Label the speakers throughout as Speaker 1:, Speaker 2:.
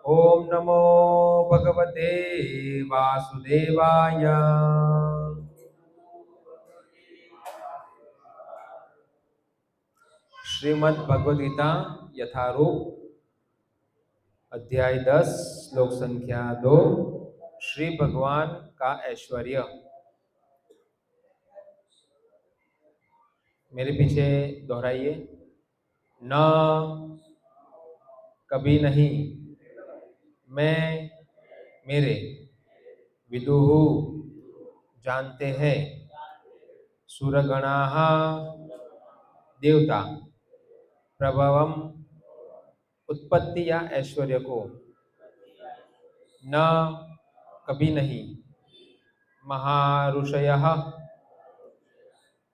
Speaker 1: ओम नमो भगवते वासुदेवाय। श्रीमद् भगवद गीता यथारूप अध्याय 10 श्लोक संख्या 2 श्री भगवान का ऐश्वर्य। मेरे पीछे दोहराइए। न कभी नहीं, मैं मेरे, विदुहु जानते हैं, सुरगणाः देवता, प्रभवम उत्पत्ति या ऐश्वर्य को, न कभी नहीं, महाऋषयः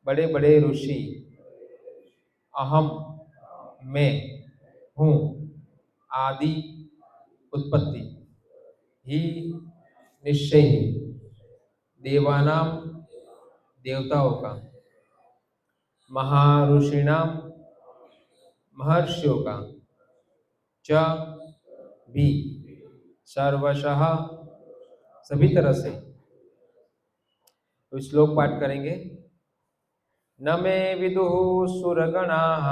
Speaker 1: बड़े बड़े ऋषि, अहम मैं हूँ, आदि उत्पत्ति ही निश्चय ही, देवानाम देवताओं का, महर्षिणाम महर्षियों का, च भी सर्वशः सभी तरह से। तो श्लोक पाठ करेंगे। न मे विदुः सुरगणाः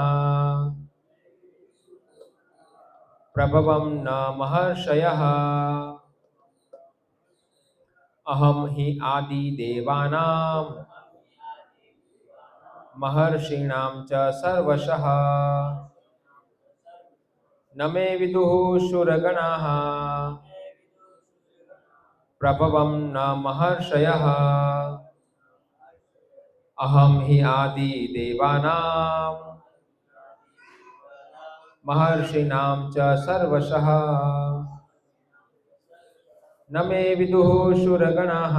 Speaker 1: प्रभवं न महर्षयः, अहम हि आदि देवानां महर्षिणां च सर्वशः। न मे विदुः सुरगणाः प्रभवं न महर्षयः, अहम हि आदि देवानां महर्षिणां च सर्वशः। न मे विदुः सुरगणाः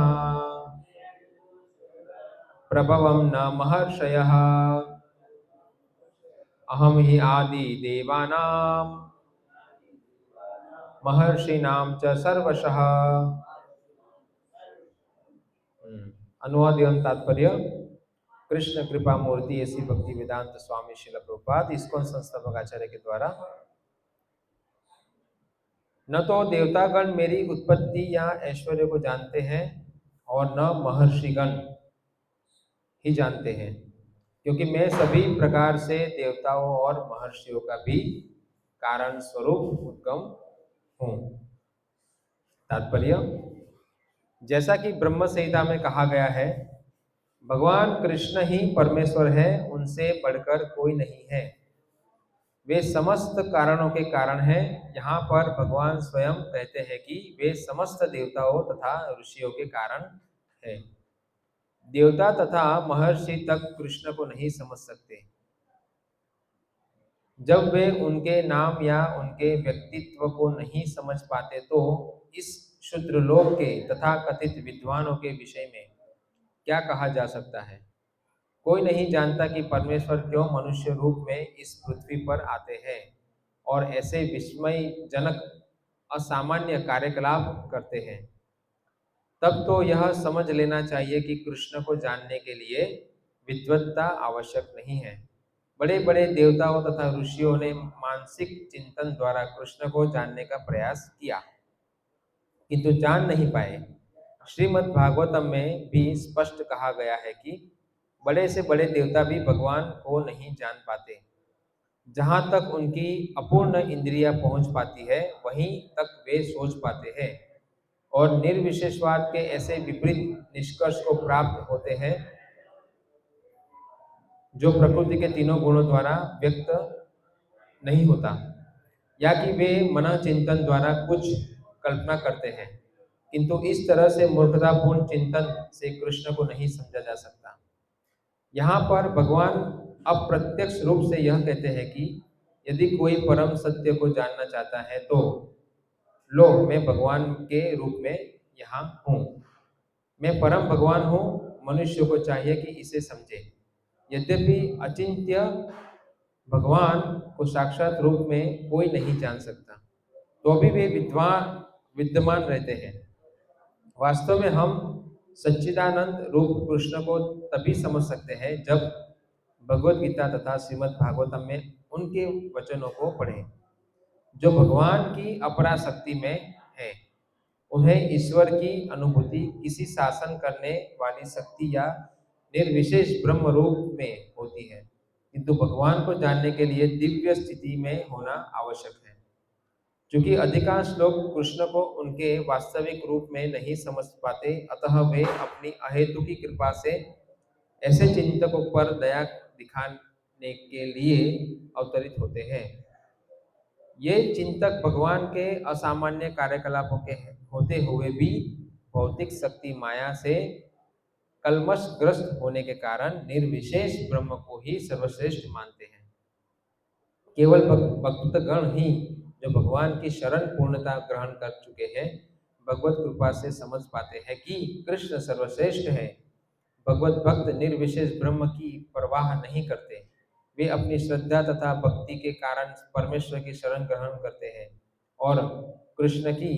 Speaker 1: प्रभवं न महर्षयः, अहम हि आदि देवानां महर्षिणां च सर्वशः। अनुवाद एवं तात्पर्य। कृष्ण कृपा मूर्ति ऐसी भक्ति वेदांत स्वामी श्रील प्रभुपाद इस्कॉन संस्थापक आचार्य के द्वारा न तो देवतागण मेरी उत्पत्ति या ऐश्वर्य को जानते हैं और न महर्षिगण ही जानते हैं, क्योंकि मैं सभी प्रकार से देवताओं और महर्षियों का भी कारण स्वरूप उद्गम हूँ। तात्पर्य। जैसा कि ब्रह्म संहिता में कहा गया है, भगवान कृष्ण ही परमेश्वर है, उनसे बढ़कर कोई नहीं है। वे समस्त कारणों के कारण हैं। यहाँ पर भगवान स्वयं कहते हैं कि वे समस्त देवताओं तथा ऋषियों के कारण है। देवता तथा महर्षि तक कृष्ण को नहीं समझ सकते। जब वे उनके नाम या उनके व्यक्तित्व को नहीं समझ पाते तो इस क्षुद्र लोक के तथा कथित विद्वानों के विषय में क्या कहा जा सकता है। कोई नहीं जानता कि परमेश्वर क्यों मनुष्य रूप में इस पृथ्वी पर आते हैं और ऐसे विस्मयजनक असामान्य कार्यकलाप करते हैं। तब तो यह समझ लेना चाहिए कि कृष्ण को जानने के लिए विद्वत्ता आवश्यक नहीं है। बड़े बड़े देवताओं तथा ऋषियों ने मानसिक चिंतन द्वारा कृष्ण को जानने का प्रयास किया, किंतु जान नहीं पाए। श्रीमद् भागवतम में भी स्पष्ट कहा गया है कि बड़े से बड़े देवता भी भगवान को नहीं जान पाते। जहाँ तक उनकी अपूर्ण इंद्रियां पहुँच पाती है, वहीं तक वे सोच पाते हैं और निर्विशेषवाद के ऐसे विपरीत निष्कर्ष को प्राप्त होते हैं जो प्रकृति के तीनों गुणों द्वारा व्यक्त नहीं होता, या कि वे मन चिंतन द्वारा कुछ कल्पना करते हैं, किंतु इस तरह से मूर्खतापूर्ण चिंतन से कृष्ण को नहीं समझा जा सकता। यहाँ पर भगवान अप्रत्यक्ष रूप से यह कहते हैं कि यदि कोई परम सत्य को जानना चाहता है तो लो, मैं भगवान के रूप में यहाँ हूँ। मैं परम भगवान हूँ। मनुष्य को चाहिए कि इसे समझे। यद्यपि अचिंत्य भगवान को साक्षात रूप में कोई नहीं जान सकता, तो भी वे विद्यमान रहते हैं। वास्तव में हम सच्चिदानंद रूप कृष्ण को तभी समझ सकते हैं जब भगवत गीता तथा श्रीमद् भागवतम में उनके वचनों को पढ़ें। जो भगवान की अपरा शक्ति में है। उन्हें ईश्वर की अनुभूति किसी शासन करने वाली शक्ति या निर्विशेष ब्रह्म रूप में होती है, किंतु भगवान को जानने के लिए दिव्य स्थिति में होना आवश्यक है। क्योंकि अधिकांश लोग कृष्ण को उनके वास्तविक रूप में नहीं समझ पाते, अतः वे अपनी अहेतु की कृपा से ऐसे चिंतकों पर दया दिखाने के लिए अवतरित होते हैं। ये चिंतक भगवान के असामान्य कार्यकलापों के होते हुए भी भौतिक शक्ति माया से कलमशग्रस्त होने के कारण निर्विशेष ब्रह्म को ही सर्वश्रेष्ठ मानते हैं। केवल भक्तगण ही जो भगवान की शरण पूर्णता ग्रहण कर चुके हैं, भगवत कृपा से समझ पाते हैं कि कृष्ण सर्वश्रेष्ठ है। भगवत भक्त निर्विशेष ब्रह्म की परवाह नहीं करते। वे अपनी श्रद्धा तथा भक्ति के कारण परमेश्वर की शरण ग्रहण करते हैं और कृष्ण की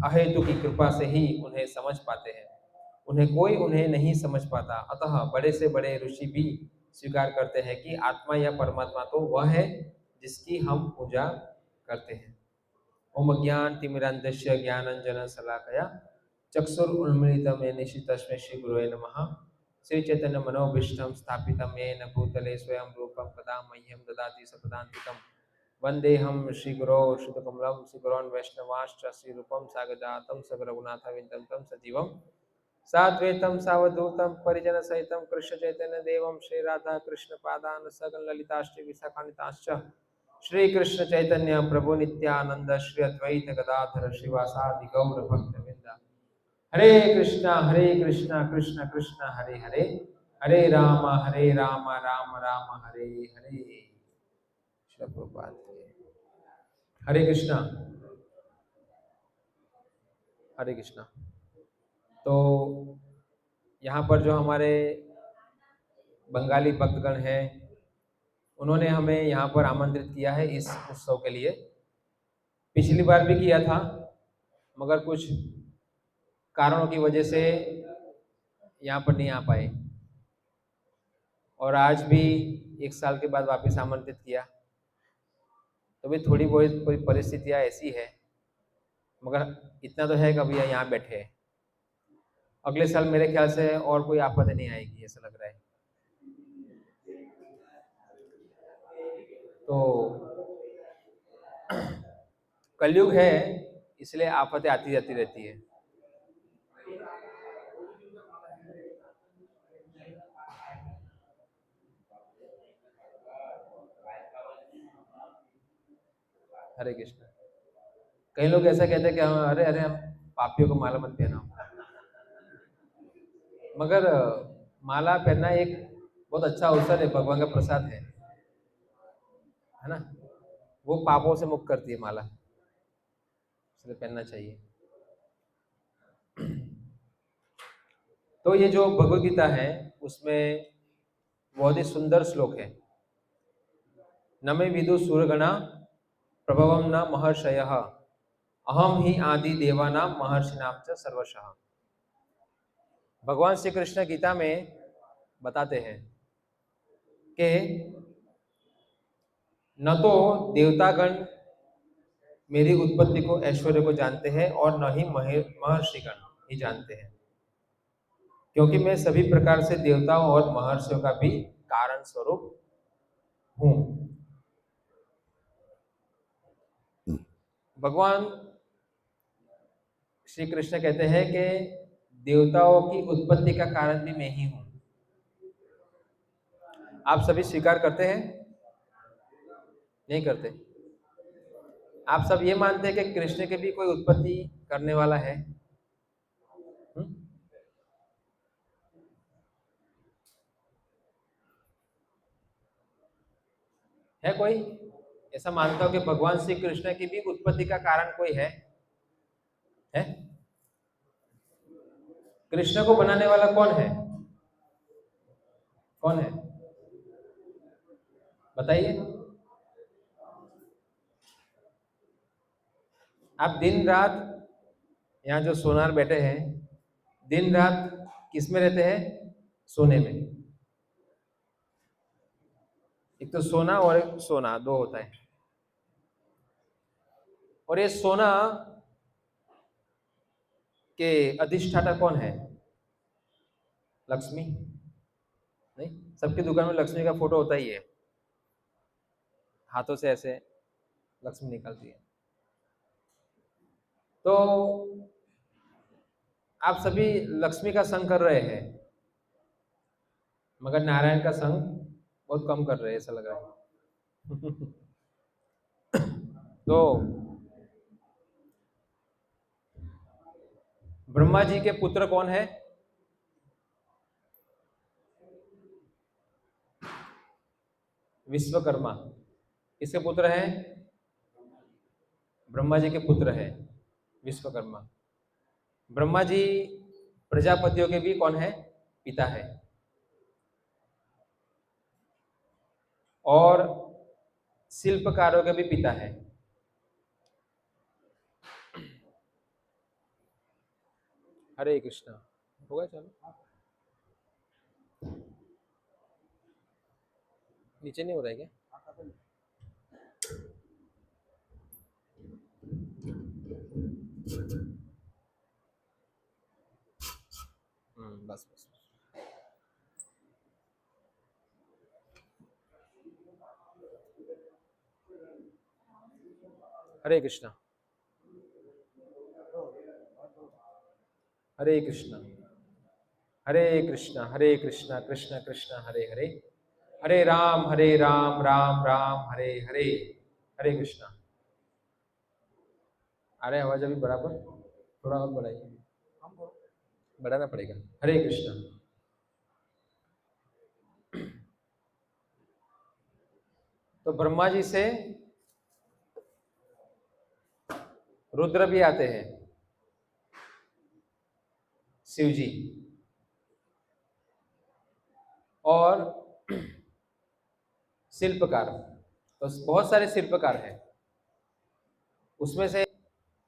Speaker 1: अहेतु की कृपा से ही उन्हें समझ पाते हैं। उन्हें नहीं समझ पाता, अतः बड़े से बड़े ऋषि भी स्वीकार करते हैं कि आत्मा या परमात्मा तो वह है जिसकी हम पूजा करते हैं। ओम ज्ञानतिमिरान्धस्य ज्ञानाञ्जनशलाकया चक्षुरुन्मीलितं येन तस्मै श्रीगुरवे नमः। श्रीचैतन्यमनोभीष्टं स्थापितं येन भूतले स्वयं रूपं कदा मह्यं ददाति सपदान्तिकं। वन्देऽहं श्रीगुरो श्रुतकमलं श्रीगुरोन् वैष्णवांश्च श्रीरूपं साग्रजातं सगरघुनाथविन्दं तं सजीवं साद्वैतं सावधूतं परिजनसहितं कृष्णचैतन्यदेवं श्रीराधाकृष्णपादान् सकलललिताश्रीविशाखान्वितांश्च श्री कृष्ण चैतन्य प्रभु नित्यानंद श्री अद्वैत गदाधर श्रीवासादि गौर भक्त वृंदा। हरे कृष्णा कृष्ण कृष्ण हरे हरे, हरे राम राम राम हरे हरे। प्रभुपाद हरे कृष्णा। हरे कृष्णा। तो यहाँ पर जो हमारे बंगाली भक्तगण हैं, उन्होंने हमें यहाँ पर आमंत्रित किया है इस उत्सव के लिए। पिछली बार भी किया था, मगर कुछ कारणों की वजह से यहाँ पर नहीं आ पाए, और आज भी 1 साल के बाद वापस आमंत्रित किया। तो भी थोड़ी बहुत कोई परिस्थितियाँ ऐसी है, मगर इतना तो है कि अभी यहाँ बैठे हैं। अगले साल मेरे ख्याल से और कोई आफत नहीं आएगी, ऐसा लग रहा है। तो कलयुग है, इसलिए आफतें आती जाती रहती है। हरे कृष्ण। कई लोग ऐसा कहते हैं कि अरे अरे हम पापियों को माला मत पहनाओ, मगर माला पहनना एक बहुत अच्छा अवसर है, भगवान का प्रसाद है ना। वो पापों से मुक्त करती है माला, इसलिए पहनना चाहिए। तो ये जो भगवद गीता है, उसमें बहुत ही सुंदर श्लोक है। न मे विदु सूरगणा प्रभवम न महर्षयः, अहम ही आदि देवानाम महर्षिणाम च सर्वशः। भगवान श्री कृष्ण गीता में बताते हैं कि न तो देवतागण मेरी उत्पत्ति को, ऐश्वर्य को जानते हैं, और न ही महर्षिगण ही जानते हैं, क्योंकि मैं सभी प्रकार से देवताओं और महर्षियों का भी कारण स्वरूप हूं। भगवान श्री कृष्ण कहते हैं कि देवताओं की उत्पत्ति का कारण भी मैं ही हूं। आप सभी स्वीकार करते हैं? नहीं करते? आप सब ये मानते हैं कि कृष्ण की भी कोई उत्पत्ति करने वाला है? हुँ? है कोई ऐसा मानता हो कि भगवान श्री कृष्ण की भी उत्पत्ति का कारण कोई है? है? कृष्ण को बनाने वाला कौन है? कौन है? बताइए। आप दिन रात यहाँ जो सोनार बैठे हैं, दिन रात किस में रहते हैं? सोने में। एक तो सोना और एक सोना, दो होता है। और ये सोना के अधिष्ठाता कौन है? लक्ष्मी? नहीं, सबकी दुकान में लक्ष्मी का फोटो होता ही है, हाथों से ऐसे लक्ष्मी निकलती है। तो आप सभी लक्ष्मी का संग कर रहे हैं, मगर नारायण का संग बहुत कम कर रहे हैं, ऐसा लग रहा है। तो ब्रह्मा जी के पुत्र कौन है? विश्वकर्मा। किसके पुत्र हैं? ब्रह्मा जी के पुत्र है विश्वकर्मा। ब्रह्मा जी प्रजापतियों के भी कौन है? पिता है। और शिल्पकारों के भी पिता है। हरे कृष्णा। होगा, चलो नीचे नहीं हो रहा है क्या? बस बस। हरे कृष्णा। हरे कृष्णा। हरे कृष्णा हरे कृष्णा कृष्ण कृष्ण हरे हरे, हरे राम राम राम हरे हरे। हरे कृष्णा। अरे आवाज अभी बराबर, थोड़ा और बढ़ाइए, बढ़ाना पड़ेगा। हरे कृष्णा। तो ब्रह्मा जी से रुद्र भी आते हैं, शिव जी। और शिल्पकार, तो बहुत सारे शिल्पकार हैं। उसमें से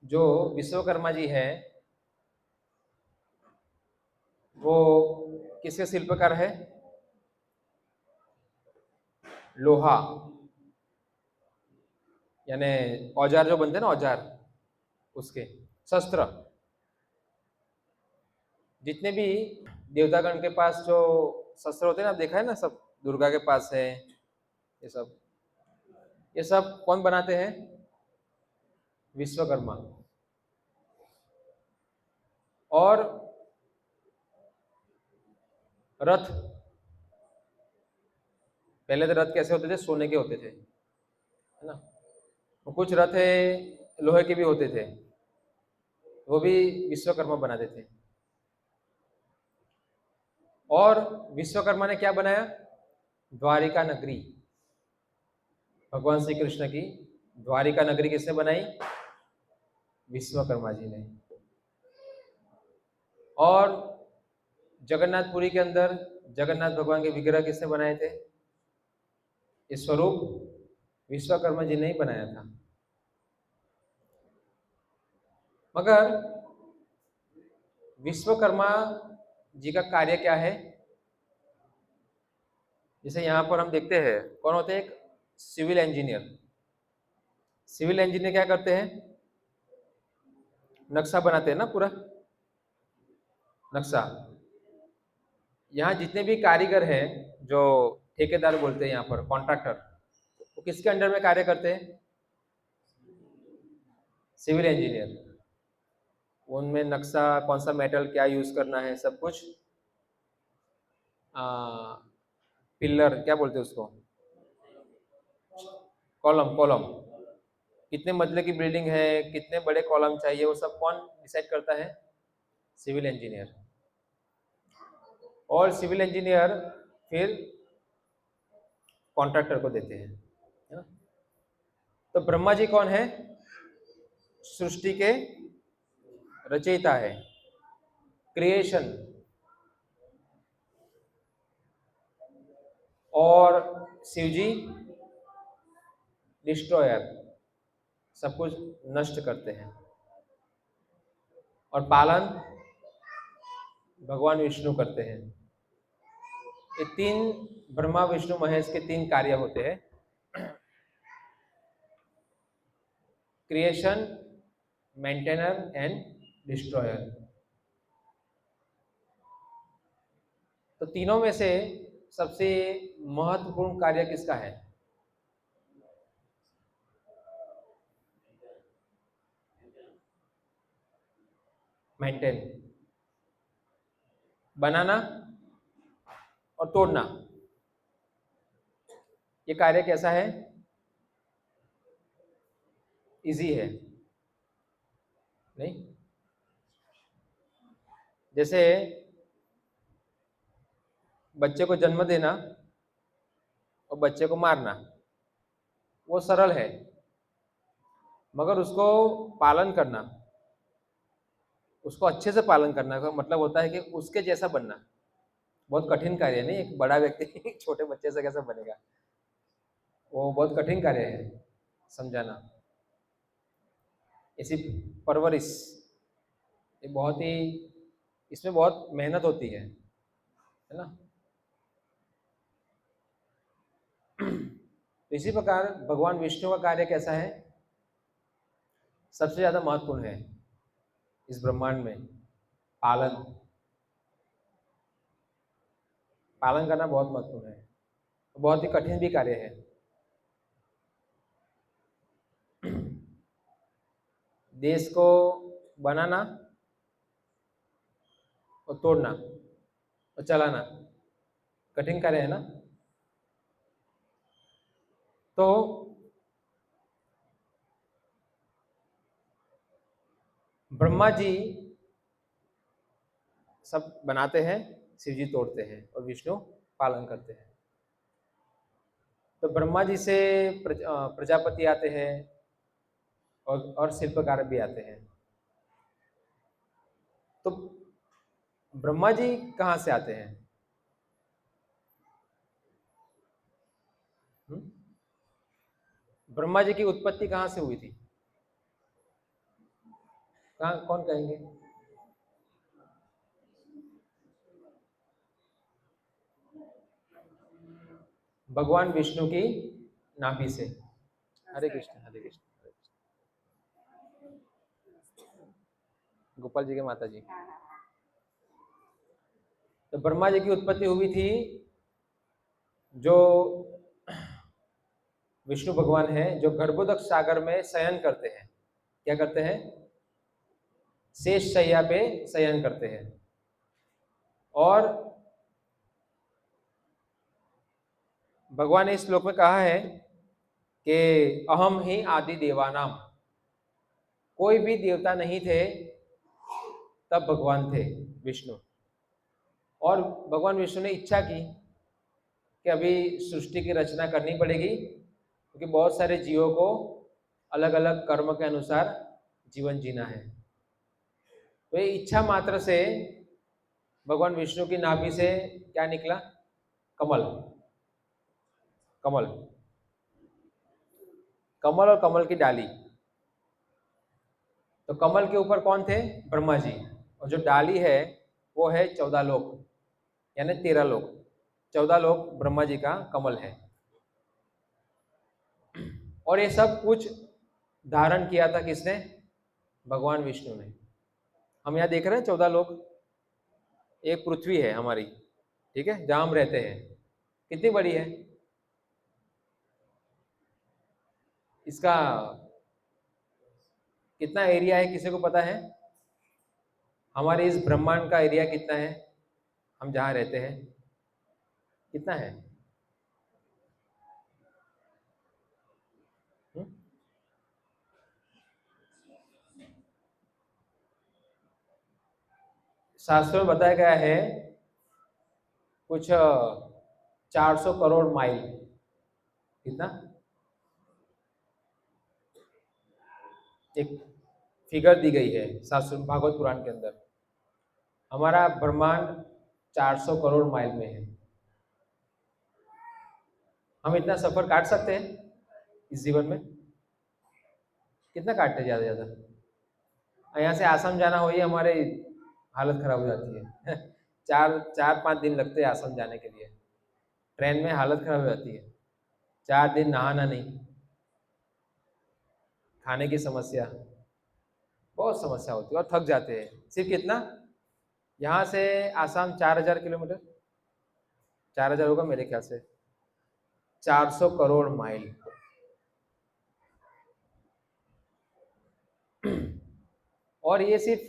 Speaker 1: जो विश्वकर्मा जी हैं वो किसके शिल्पकार है? लोहा, यानी औजार जो बनते हैं ना, औजार, उसके शस्त्र। जितने भी देवतागण के पास जो शस्त्र होते हैं ना, देखा है ना, सब दुर्गा के पास है। ये सब कौन बनाते हैं? विश्वकर्मा। और रथ, पहले तो रथ कैसे होते थे? सोने के होते थे, है ना। और कुछ रथ है लोहे के भी होते थे, वो भी विश्वकर्मा बनाते थे। और विश्वकर्मा ने क्या बनाया? द्वारिका नगरी। भगवान श्री कृष्ण की द्वारिका नगरी किसने बनाई? विश्वकर्मा जी ने। और जगन्नाथपुरी के अंदर जगन्नाथ भगवान के विग्रह किसने बनाए थे? ये स्वरूप विश्वकर्मा जी ने ही बनाया था। मगर विश्वकर्मा जी का कार्य क्या है? जैसे यहाँ पर हम देखते हैं, कौन होते हैं? एक सिविल इंजीनियर। सिविल इंजीनियर क्या करते हैं? नक्शा बनाते हैं ना, पूरा नक्शा। यहाँ जितने भी कारीगर हैं, जो ठेकेदार बोलते हैं यहाँ पर, कॉन्ट्रैक्टर, वो किसके अंडर में कार्य करते हैं? Civil engineer. उनमें नक्शा, कौन सा मेटल क्या यूज करना है, सब कुछ। पिलर क्या बोलते हैं उसको? Column, column. कितने मंजिले की बिल्डिंग है, कितने बड़े कॉलम चाहिए, वो सब कौन डिसाइड करता है? Civil engineer. और सिविल इंजीनियर फिर कॉन्ट्रैक्टर को देते हैं, है ना। तो ब्रह्मा जी कौन है? सृष्टि के रचयिता है, क्रिएशन। और शिव जी डिस्ट्रॉयर, सब कुछ नष्ट करते हैं। और पालन भगवान विष्णु करते हैं। ये तीन, ब्रह्मा विष्णु महेश के तीन कार्य होते हैं। Creation, maintainer and destroyer. तो तीनों में से सबसे महत्वपूर्ण कार्य किसका है? मेंटेन, बनाना और तोड़ना। ये कार्य कैसा है? इजी है? नहीं। जैसे बच्चे को जन्म देना और बच्चे को मारना, वो सरल है, मगर उसको पालन करना, उसको अच्छे से पालन करना का मतलब होता है कि उसके जैसा बनना बहुत कठिन कार्य है। नहीं, एक बड़ा व्यक्ति छोटे बच्चे से कैसे बनेगा? वो बहुत कठिन कार्य है समझाना। इसी परवरिश, ये बहुत ही, इसमें बहुत मेहनत होती है ना। इसी प्रकार भगवान विष्णु का कार्य कैसा है? सबसे ज्यादा महत्वपूर्ण है इस ब्रह्मांड में। पालन, पालन करना बहुत महत्वपूर्ण है, बहुत ही कठिन भी कार्य है। देश को बनाना और तोड़ना और चलाना कठिन कार्य है ना। तो ब्रह्मा जी सब बनाते हैं, शिव जी तोड़ते हैं और विष्णु पालन करते हैं। तो ब्रह्मा जी से प्रजापति आते हैं और शिल्पकार भी आते हैं। तो ब्रह्मा जी कहाँ से आते हैं? हम्म? ब्रह्मा जी की उत्पत्ति कहाँ से हुई थी? कहाँ, कौन कहेंगे? भगवान विष्णु की नाभि से। हरे कृष्ण, हरे कृष्ण, हरे कृष्ण। गोपाल जी के माता जी। तो ब्रह्मा जी की उत्पत्ति हुई थी, जो विष्णु भगवान है, जो गर्भोदक सागर में शयन करते हैं। क्या करते हैं? शेष शैया पे शयन करते हैं। और भगवान ने इस श्लोक में कहा है कि अहम ही आदि देवानाम। कोई भी देवता नहीं थे तब भगवान थे विष्णु। और भगवान विष्णु ने इच्छा की कि अभी सृष्टि की रचना करनी पड़ेगी, क्योंकि बहुत सारे जीवों को अलग अलग कर्म के अनुसार जीवन जीना है। तो ये इच्छा मात्र से भगवान विष्णु की नाभि से क्या निकला? कमल। कमल, कमल और कमल की डाली। तो कमल के ऊपर कौन थे? ब्रह्मा जी। और जो डाली है वो है 14 लोक, यानी 13 लोक। 14 लोक ब्रह्मा जी का कमल है। और ये सब कुछ धारण किया था किसने? भगवान विष्णु ने। हम यहाँ देख रहे हैं 14 लोक। एक पृथ्वी है हमारी, ठीक है, जहां हम रहते हैं। कितनी बड़ी है? इसका कितना एरिया है, किसी को पता है? हमारे इस ब्रह्मांड का एरिया कितना है, हम जहाँ रहते हैं, कितना है? हुँ? शास्त्रों में बताया गया है कुछ 400 करोड़ माइल। कितना? एक फिगर दी गई है शास्त्र भागवत पुराण के अंदर। हमारा ब्रह्मांड 400 करोड़ माइल में है। हम इतना सफर काट सकते हैं इस जीवन में? कितना काटते ज्यादा से ज्यादा? यहाँ से आसाम जाना हो, ये हमारे हालत खराब हो जाती है। चार चार पाँच दिन लगते हैं आसाम जाने के लिए। ट्रेन में हालत खराब हो जाती है। 4 दिन नहाना नहीं, खाने की समस्या, बहुत समस्या होती है और थक जाते हैं। सिर्फ कितना, यहाँ से आसाम 4000 किलोमीटर, 4000 होगा मेरे ख्याल से, 400 करोड़ माइल। और ये सिर्फ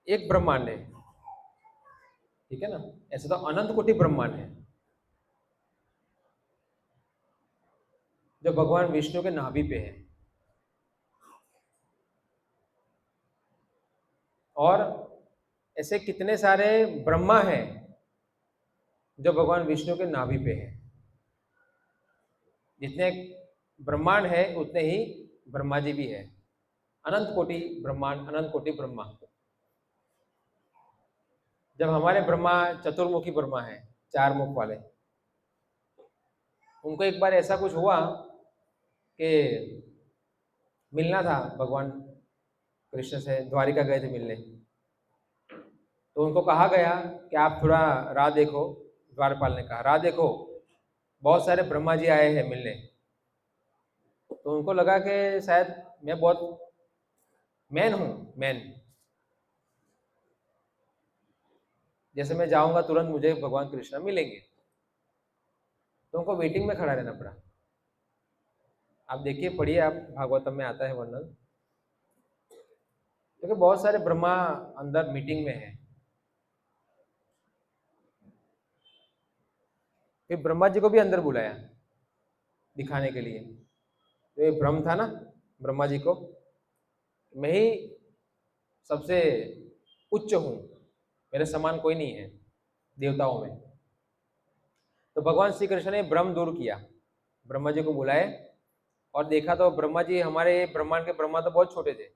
Speaker 1: एक ब्रह्मांड है, ठीक है ना। ऐसे तो अनंत कोटि ब्रह्मांड है जो भगवान विष्णु के नाभि पे है। और ऐसे कितने सारे ब्रह्मा हैं जो भगवान विष्णु के नाभि पे है। जितने ब्रह्मांड है उतने ही ब्रह्मा जी भी है। अनंत कोटि ब्रह्मांड, अनंत कोटि ब्रह्मा। जब हमारे ब्रह्मा चतुर्मुखी ब्रह्मा है, 4 मुख वाले, उनको एक बार ऐसा कुछ हुआ कि मिलना था भगवान कृष्ण से, द्वारिका गए थे मिलने। तो उनको कहा गया कि आप थोड़ा राह देखो। द्वारपाल ने कहा राह देखो, बहुत सारे ब्रह्मा जी आए हैं मिलने। तो उनको लगा कि शायद मैं बहुत मैन हूँ, मैन, जैसे मैं जाऊंगा तुरंत मुझे भगवान कृष्ण मिलेंगे। तो उनको वेटिंग में खड़ा रहना पड़ा। आप देखिए, पढ़िए, आप भागवतम में आता है वर्णन, क्योंकि बहुत सारे ब्रह्मा अंदर मीटिंग में है। फिर ब्रह्मा जी को भी अंदर बुलाया दिखाने के लिए। तो ये भ्रम था ना ब्रह्मा जी को, मैं ही सबसे उच्च हूँ, मेरे समान कोई नहीं है देवताओं में। तो भगवान श्री कृष्ण ने भ्रम दूर किया, ब्रह्मा जी को बुलाए और देखा तो ब्रह्मा जी, हमारे ब्रह्मांड के ब्रह्मा तो बहुत छोटे थे,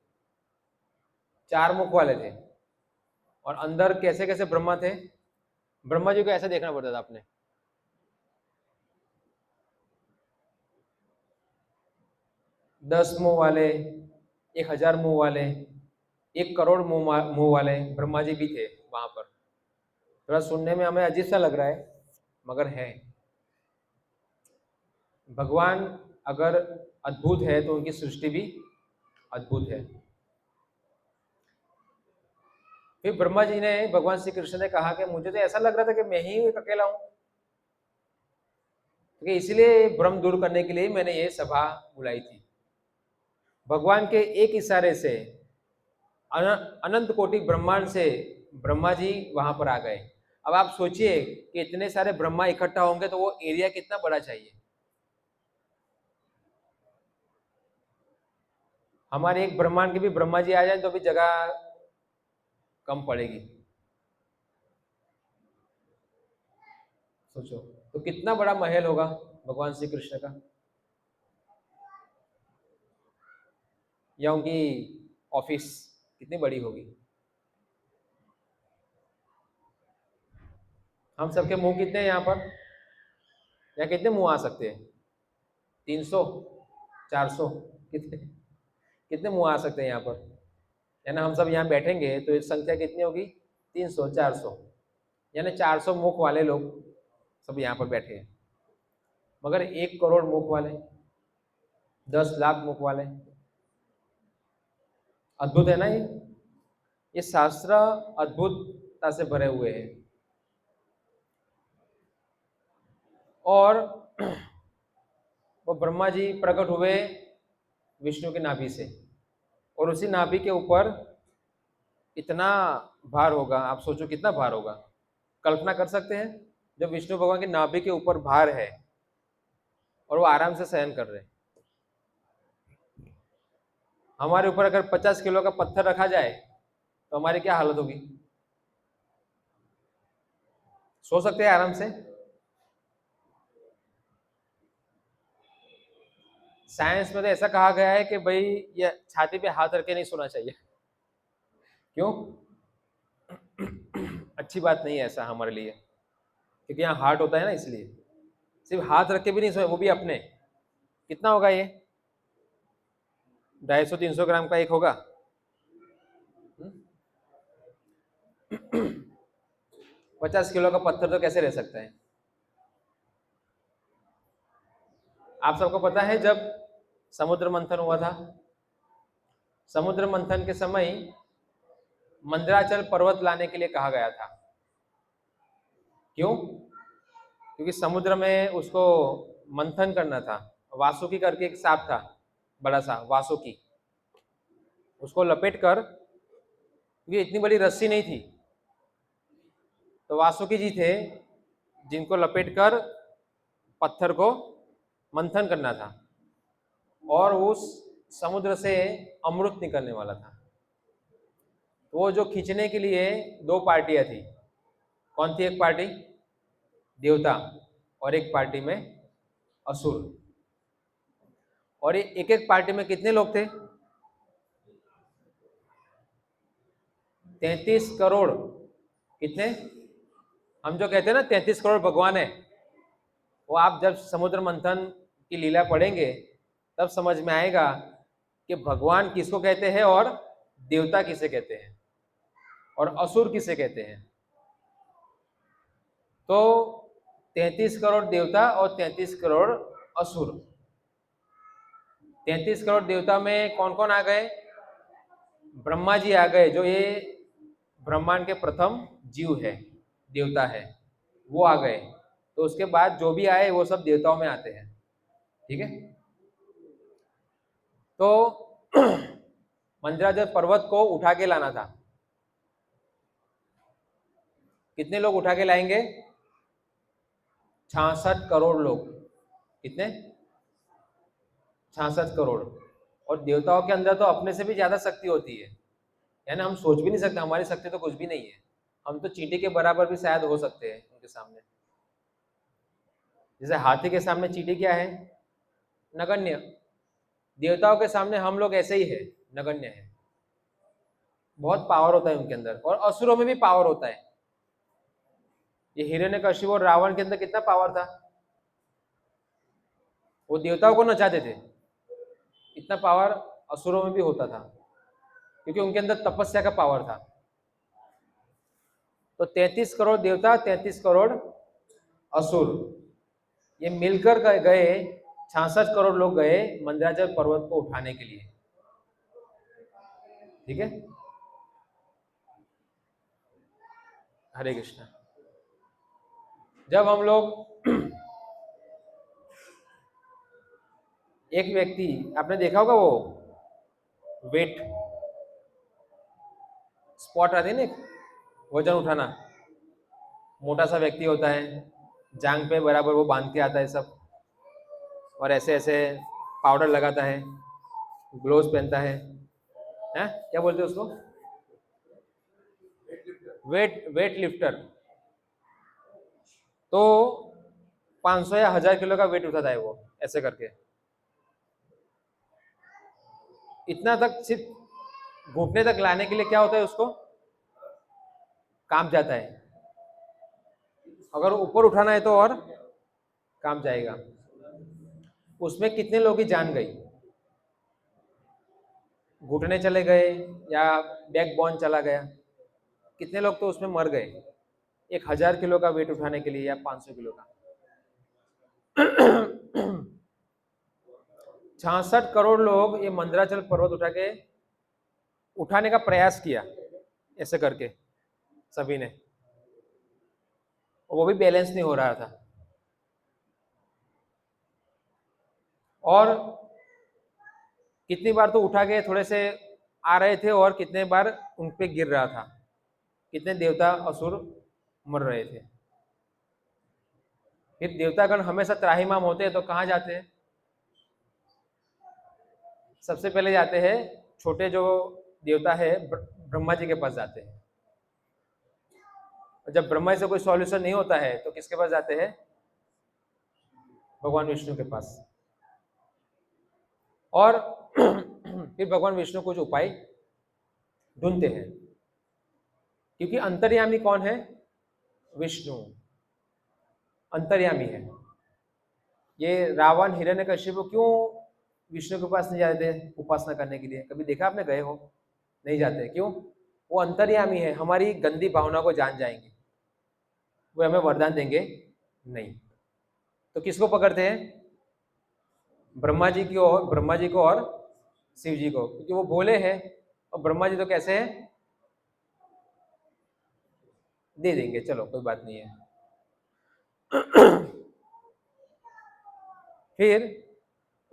Speaker 1: 4 मुख वाले थे। और अंदर कैसे कैसे ब्रह्मा थे। ब्रह्मा जी को ऐसे देखना पड़ता था आपने, 10 मुंह वाले, 1000 मुंह वाले, 1 करोड़ मुंह वाले ब्रह्मा जी भी थे वहां पर। थोड़ा सुनने में हमें अजीब सा लग रहा है, मगर है। भगवान अगर अद्भुत है तो उनकी सृष्टि भी अद्भुत है। फिर ब्रह्मा जी ने, भगवान श्री कृष्ण ने कहा कि मुझे तो ऐसा लग रहा था कि मैं ही एक अकेला हूं, क्योंकि इसलिए भ्रम दूर करने के लिए मैंने ये सभा बुलाई थी। भगवान के एक इशारे से अनंत कोटि ब्रह्मांड से ब्रह्मा जी वहां पर आ गए। अब आप सोचिए कि इतने सारे ब्रह्मा इकट्ठा होंगे तो वो एरिया कितना बड़ा चाहिए। हमारे एक ब्रह्मांड के भी ब्रह्मा जी आ जाए तो भी जगह कम पड़ेगी। सोचो तो कितना बड़ा महल होगा भगवान श्री कृष्ण का, या उनकी ऑफिस कितनी बड़ी होगी। हम सबके मुंह कितने हैं यहाँ पर, या कितने मुंह आ सकते हैं, 300, 400, कितने कितने मुंह आ सकते हैं यहाँ पर, है ना। हम सब यहाँ बैठेंगे तो इस संख्या कितनी होगी, 300, 400, यानी 400 मुख वाले लोग सब यहाँ पर बैठे हैं। मगर 1 करोड़ मुख वाले, 10 लाख मुख वाले, अद्भुत है ना ये शास्त्र अद्भुतता से भरे हुए हैं। और वो ब्रह्मा जी प्रकट हुए विष्णु के नाभि से, और उसी नाभि के ऊपर इतना भार होगा, आप सोचो कितना भार होगा, कल्पना कर सकते हैं। जब विष्णु भगवान के नाभि के ऊपर भार है और वो आराम से शयन कर रहे हैं। हमारे ऊपर अगर 50 किलो का पत्थर रखा जाए तो हमारी क्या हालत होगी, सो सकते हैं आराम से। साइंस में तो ऐसा कहा गया है कि भाई ये छाती पे हाथ रख के नहीं सोना चाहिए। क्यों? अच्छी बात नहीं है ऐसा हमारे लिए, क्योंकि यहाँ हार्ट होता है ना, इसलिए सिर्फ हाथ रख के भी नहीं सोए, वो भी अपने। कितना होगा ये, 250-300 ग्राम का एक होगा। 50 किलो का पत्थर तो कैसे रह सकता है। आप सबको पता है जब समुद्र मंथन हुआ था, समुद्र मंथन के समय मंदराचल पर्वत लाने के लिए कहा गया था। क्यों? क्योंकि समुद्र में उसको मंथन करना था। वासुकी करके एक सांप था, बड़ा सा वासुकी, उसको लपेट कर, क्योंकि इतनी बड़ी रस्सी नहीं थी, तो वासुकी जी थे जिनको लपेट कर पत्थर को मंथन करना था और उस समुद्र से अमृत निकलने वाला था। तो वो जो खींचने के लिए दो पार्टियां थी। कौन थी? एक पार्टी देवता और एक पार्टी में असुर। और ये एक एक पार्टी में कितने लोग थे? 33 करोड़। कितने? हम जो कहते हैं ना 33 करोड़ भगवान है, वो आप जब समुद्र मंथन की लीला पढ़ेंगे तब समझ में आएगा कि भगवान किसको कहते हैं और देवता किसे कहते हैं और असुर किसे कहते हैं। तो 33 करोड़ देवता और 33 करोड़ असुर। 33 करोड़ देवता में कौन कौन आ गए? ब्रह्मा जी आ गए, जो ये ब्रह्मांड के प्रथम जीव है, देवता है, वो आ गए। तो उसके बाद जो भी आए वो सब देवताओं में आते हैं। ठीक है? तो मंदराचल पर्वत को उठा के लाना था। कितने लोग उठा के लाएंगे? 66 करोड़ लोग। कितने? 66 करोड़। और देवताओं के अंदर तो अपने से भी ज्यादा शक्ति होती है, यानी हम सोच भी नहीं सकते, हमारी शक्ति तो कुछ भी नहीं है। हम तो चींटी के बराबर भी शायद हो सकते हैं उनके सामने। जैसे हाथी के सामने चींटी क्या है? नगण्य। देवताओं के सामने हम लोग ऐसे ही है, नगण्य है। बहुत पावर होता है उनके अंदर, और असुरों में भी पावर होता है। ये हिरण्यकशिपु और रावण के अंदर कितना पावर था, वो देवताओं को नचाते थे। इतना पावर असुरों में भी होता था, क्योंकि उनके अंदर तपस्या का पावर था। तो 33 करोड़ देवता, 33 करोड़ असुर, ये मिलकर गए, 66 करोड़ लोग गए मंदराचल पर्वत को उठाने के लिए। ठीक है? हरे कृष्णा। जब हम लोग एक व्यक्ति, आपने देखा होगा वो वेट स्पॉट आते हैं ना, वजन उठाना, मोटा सा व्यक्ति होता है, जांग पे बराबर वो बांध के आता है सब, और ऐसे ऐसे पाउडर लगाता है, ग्लोव्स पहनता है, हैं? क्या बोलते हैं उसको? Weight lifter. तो 500 या 1000 किलो का वेट उठाता है वो, ऐसे करके। इतना तक सिर्फ घुटने तक लाने के लिए क्या होता है, उसको काम जाता है। अगर ऊपर उठाना है तो और काम जाएगा। उसमें कितने लोग की जान गई? घुटने चले गए या बैक बोन चला गया, कितने लोग तो उसमें मर गए 1000 किलो का वेट उठाने के लिए या 500 किलो का। 66 करोड़ लोग ये मंदराचल पर्वत उठाने का प्रयास किया, ऐसे करके सभी ने, वो भी बैलेंस नहीं हो रहा था। और कितनी बार तो उठा के थोड़े से आ रहे थे और कितने बार उन पे गिर रहा था, कितने देवता असुर मर रहे थे। फिर देवतागण हमेशा त्राहिमाम होते हैं तो कहाँ जाते हैं? सबसे पहले जाते हैं छोटे जो देवता है ब्रह्मा जी के पास जाते हैं। और जब ब्रह्मा जी से कोई सॉल्यूशन नहीं होता है तो किसके पास जाते हैं? भगवान विष्णु के पास। और फिर भगवान विष्णु कुछ उपाय ढूंढते हैं, क्योंकि अंतर्यामी कौन है? विष्णु अंतर्यामी है। ये रावण हिरण्यकशिपु क्यों विष्णु के पास नहीं जाते उपासना करने के लिए? कभी देखा आपने? गए हो? नहीं जाते। क्यों? वो अंतर्यामी है, हमारी गंदी भावना को जान जाएंगे, वो हमें वरदान देंगे नहीं। तो किसको पकड़ते हैं? ब्रह्मा जी को और शिव जी को, क्योंकि वो भोले हैं और ब्रह्मा जी तो कैसे हैं, दे देंगे, चलो कोई बात नहीं है। फिर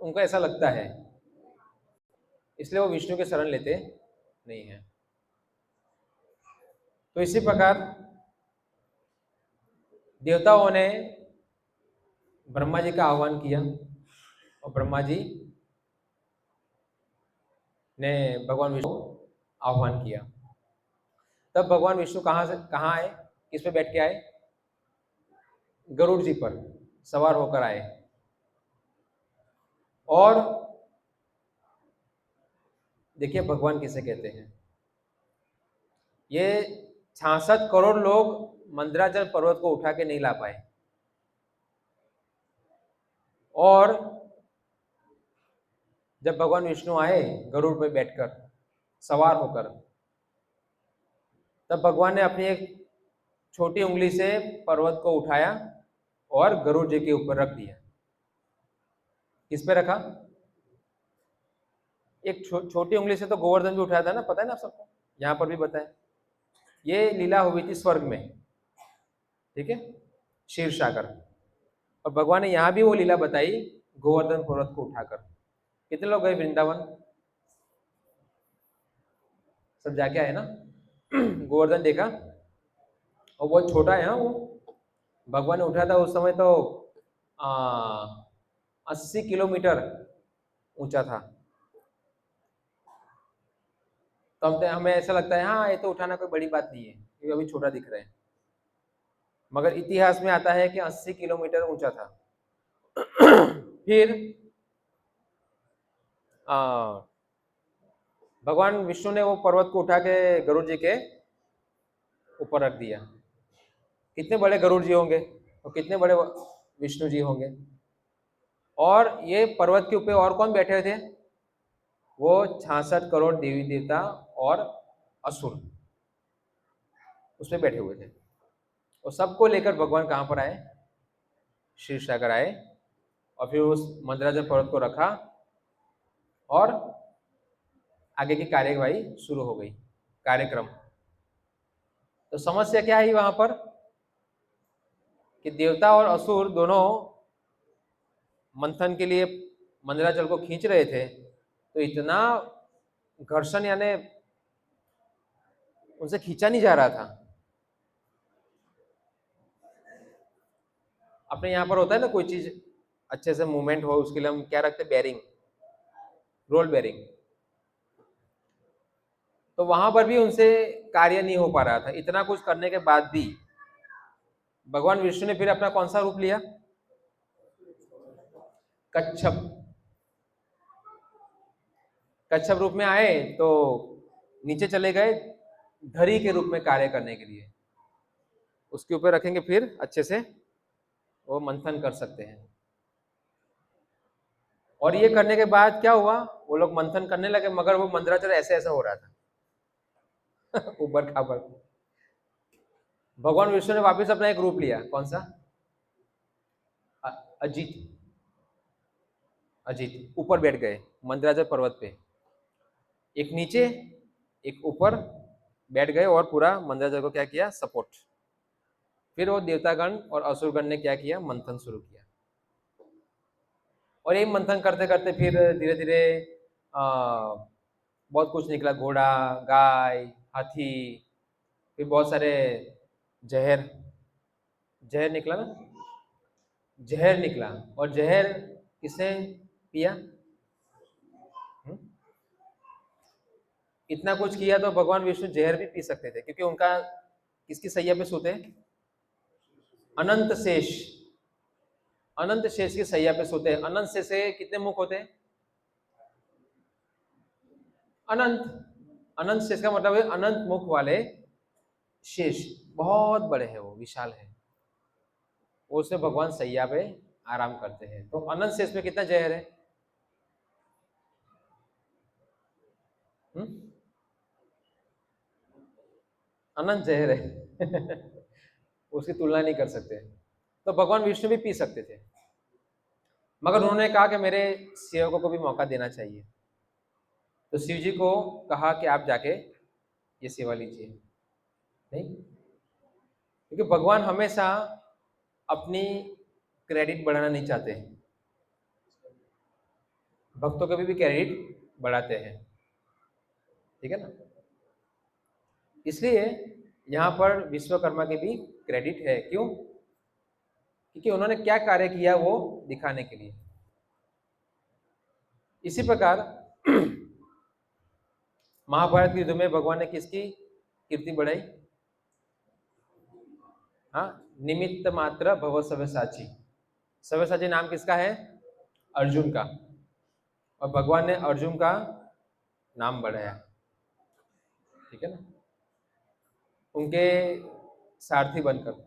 Speaker 1: उनको ऐसा लगता है, इसलिए वो विष्णु के शरण लेते नहीं है। तो इसी प्रकार देवताओं ने ब्रह्मा जी का आह्वान किया और ब्रह्मा जी ने भगवान विष्णु को आह्वान किया। तब भगवान विष्णु कहाँ आए, किस पे बैठ के आए, गरुड़ जी पर सवार होकर आए। और देखिए भगवान किसे कहते हैं, ये 66 करोड़ लोग मंदराचल पर्वत को उठा के नहीं ला पाए, और जब भगवान विष्णु आए गरुड़ पर बैठकर सवार होकर, तब भगवान ने अपनी एक छोटी उंगली से पर्वत को उठाया और गरुड़ जी के ऊपर रख दिया। किस पे रखा, एक छोटी उंगली से तो गोवर्धन भी उठाया था ना, पता है ना आप सबको, यहाँ पर भी बताया। ये लीला हुई थी स्वर्ग में, ठीक है, क्षीर सागर, और भगवान ने यहाँ भी वो लीला बताई गोवर्धन पर्वत को उठाकर। कितने लोग गए वृंदावन, सब जाके आए ना। गोवर्धन देखा, और बहुत छोटा है, हाँ, वो भगवान ने उठा था उस समय तो 80 किलोमीटर ऊंचा था। तो हमें ऐसा लगता है हाँ ये तो उठाना कोई बड़ी बात नहीं है, ये अभी छोटा दिख रहा है, मगर इतिहास में आता है कि 80 किलोमीटर ऊंचा था। फिर भगवान विष्णु ने वो पर्वत को उठा के गरुड़ जी के ऊपर रख दिया। कितने बड़े गरुड़ जी होंगे और कितने बड़े विष्णु जी होंगे। और ये पर्वत के ऊपर और कौन बैठे थे, वो 66 करोड़ देवी देवता और असुर उस पर बैठे हुए थे। और सबको लेकर भगवान कहाँ पर आए, क्षीर सागर आए, और फिर उस मंदराचल पर्वत को रखा और आगे की कार्यवाही शुरू हो गई, कार्यक्रम। तो समस्या क्या आई वहां पर कि देवता और असुर दोनों मंथन के लिए मंदराचल को खींच रहे थे, तो इतना घर्षण यानी उनसे खींचा नहीं जा रहा था। अपने यहाँ पर होता है ना कोई चीज अच्छे से मूवमेंट हो, उसके लिए हम क्या रखते हैं, बेरिंग, रोल बेरिंग। तो वहां पर भी उनसे कार्य नहीं हो पा रहा था। इतना कुछ करने के बाद भी भगवान विष्णु ने फिर अपना कौन सा रूप लिया, कच्छप। कच्छप रूप में आए तो नीचे चले गए धरी के रूप में कार्य करने के लिए। उसके ऊपर रखेंगे फिर अच्छे से वो मंथन कर सकते हैं। और ये करने के बाद क्या हुआ, वो लोग मंथन करने लगे, मगर वो मंदराचल ऐसे ऐसा हो रहा था। ऊपर खाबर। भगवान विष्णु ने वापस अपना एक रूप लिया, कौन सा, अजीत। अजीत ऊपर बैठ गए मंदराचल पर्वत पे, एक नीचे एक ऊपर बैठ गए और पूरा मंदराचल को क्या किया, सपोर्ट। फिर वो देवतागण और असुरगण ने क्या किया, मंथन शुरू किया। और यही मंथन करते करते फिर धीरे धीरे बहुत कुछ निकला, घोड़ा, गाय, हाथी, फिर बहुत सारे जहर, जहर निकला ना, जहर निकला। और जहर किसने पिया, इतना कुछ किया तो भगवान विष्णु जहर भी पी सकते थे, क्योंकि उनका किसकी सैया पे सोते हैं, अनंत शेष। अनंत शेष की सैया पे सोते हैं। अनंत शेष से कितने मुख होते हैं, अनंत। अनंत शेष का मतलब है अनंत मुख वाले शेष, बहुत बड़े हैं, वो विशाल है, वो उसमें भगवान सैया पे आराम करते हैं। तो अनंत शेष में कितना जहर है, अनंत जहर है। उसकी तुलना नहीं कर सकते। तो भगवान विष्णु भी पी सकते थे। मगर उन्होंने कहा कि मेरे सेवकों को भी मौका देना चाहिए। तो शिव जी को कहा कि आप जाके ये सेवा लीजिए। नहीं, क्योंकि भगवान हमेशा अपनी क्रेडिट बढ़ाना नहीं चाहते, भक्तों के भी क्रेडिट बढ़ाते हैं। ठीक है ना? इसलिए यहाँ पर विश्वकर्मा के भी क्रेडिट है। क्यों? क्योंकि उन्होंने क्या कार्य किया वो दिखाने के लिए। इसी प्रकार महाभारत के युद्ध में भगवान ने किसकी कीर्ति बढ़ाई? हाँ, निमित्त मात्र भव सव्यसाची। सव्यसाची नाम किसका है? अर्जुन का। और भगवान ने अर्जुन का नाम बढ़ाया। ठीक है ना? उनके सारथी बनकर।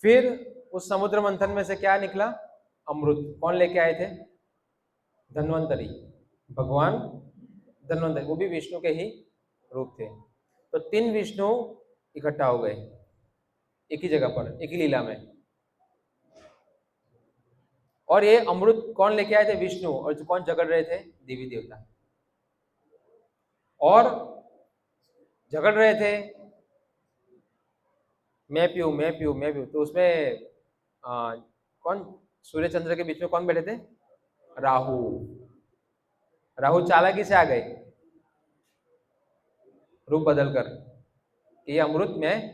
Speaker 1: फिर उस समुद्र मंथन में से क्या निकला? अमृत। कौन लेके आए थे? धन्वंतरी, भगवान धन्वंतरी, वो भी विष्णु के ही रूप थे। तो तीन विष्णु इकट्ठा हो गए एक ही जगह पर, एक ही लीला में। और ये अमृत कौन लेके आए थे? विष्णु। और जो कौन झगड़ रहे थे? देवी देवता। और झगड़ रहे थे, मैं पीऊं मैं पीऊं मैं पीऊं। तो उसमें कौन, सूर्य चंद्र के बीच में कौन बैठे थे? राहु। राहु चालाकी से आ गए रूप बदल कर, ये अमृत में,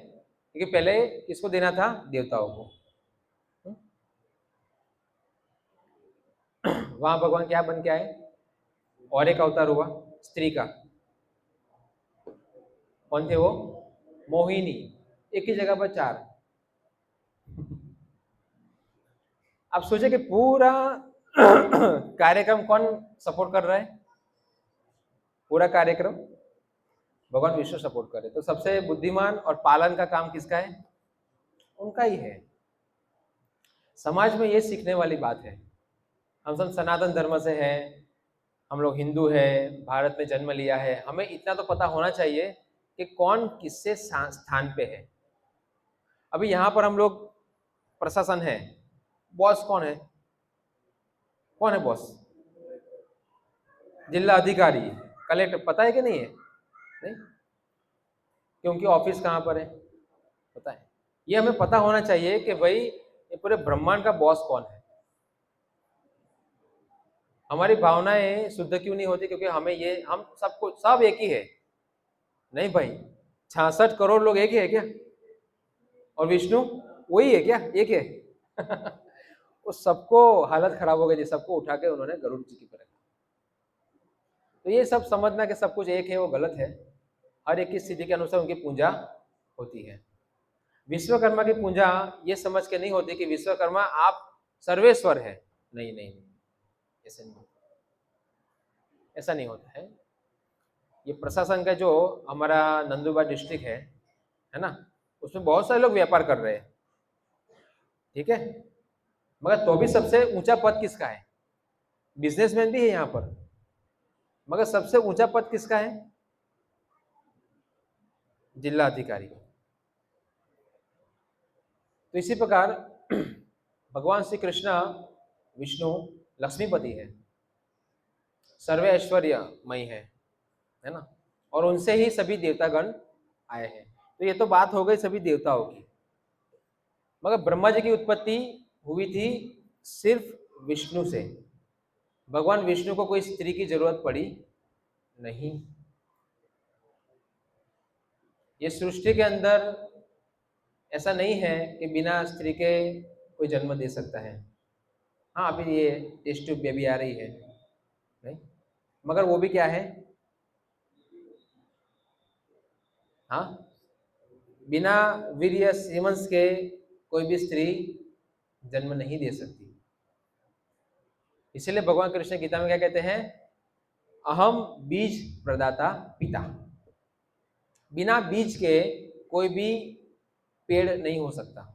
Speaker 1: क्योंकि पहले किसको देना था? देवताओं को। वहां भगवान क्या बन के आए? और एक अवतार हुआ स्त्री का। कौन थे वो? मोहिनी। एक ही जगह पर चार। आप सोचे कि पूरा कार्यक्रम कौन सपोर्ट कर रहा है? पूरा कार्यक्रम भगवान विष्णु सपोर्ट कर रहे। तो सबसे बुद्धिमान और पालन का काम किसका है? उनका ही है। समाज में ये सीखने वाली बात है। हम सब सनातन धर्म से हैं, हम लोग हिंदू हैं, भारत में जन्म लिया है, हमें इतना तो पता होना चाहिए कि कौन किससे स्थान पे है। अभी यहाँ पर हम लोग प्रशासन है, बॉस कौन है? कौन है बॉस? जिला अधिकारी, कलेक्टर, पता है कि नहीं है? नहीं, क्योंकि ऑफिस कहाँ पर है पता है। ये हमें पता होना चाहिए कि भाई ये पूरे ब्रह्मांड का बॉस कौन है। हमारी भावनाएं शुद्ध क्यों नहीं होती? क्योंकि हमें ये, हम सबको सब एक ही है। नहीं भाई, 66 करोड़ लोग एक ही है क्या? और विष्णु वही है क्या? एक है? वो सबको हालत खराब हो गई, सबको उठा के उन्होंने गरुड़ जी की तरह। तो ये सब समझना कि सब कुछ एक है वो गलत है। हर एक की स्थिति के अनुसार उनकी पूजा होती है। विश्वकर्मा की पूजा ये समझ के नहीं होती कि विश्वकर्मा आप सर्वेश्वर है। नहीं नहीं नहीं, ऐसे नहीं, ऐसा नहीं होता है। ये प्रशासन का जो हमारा नंदुरबार डिस्ट्रिक्ट है ना, उसमें बहुत सारे लोग व्यापार कर रहे हैं। ठीक है, मगर तो भी सबसे ऊंचा पद किसका है? बिजनेसमैन भी है यहाँ पर, मगर सबसे ऊंचा पद किसका है? जिला अधिकारी। तो इसी प्रकार भगवान श्री कृष्ण विष्णु लक्ष्मीपति है, सर्व ऐश्वर्यमयी है ना, और उनसे ही सभी देवतागण आए हैं। तो ये तो बात हो गई सभी देवताओं की। मगर ब्रह्मा जी की उत्पत्ति हुई थी सिर्फ विष्णु से। भगवान विष्णु को कोई स्त्री की जरूरत पड़ी नहीं। ये सृष्टि के अंदर ऐसा नहीं है कि बिना स्त्री के कोई जन्म दे सकता है। हाँ, अभी ये टेस्ट ट्यूब बेबी आ रही है, नहीं, मगर वो भी क्या है? हाँ, बिना वीर्य सीमंस के कोई भी स्त्री जन्म नहीं दे सकती। इसलिए भगवान कृष्ण गीता में क्या कहते हैं? अहम बीज प्रदाता पिता। बिना बीज के कोई भी पेड़ नहीं हो सकता।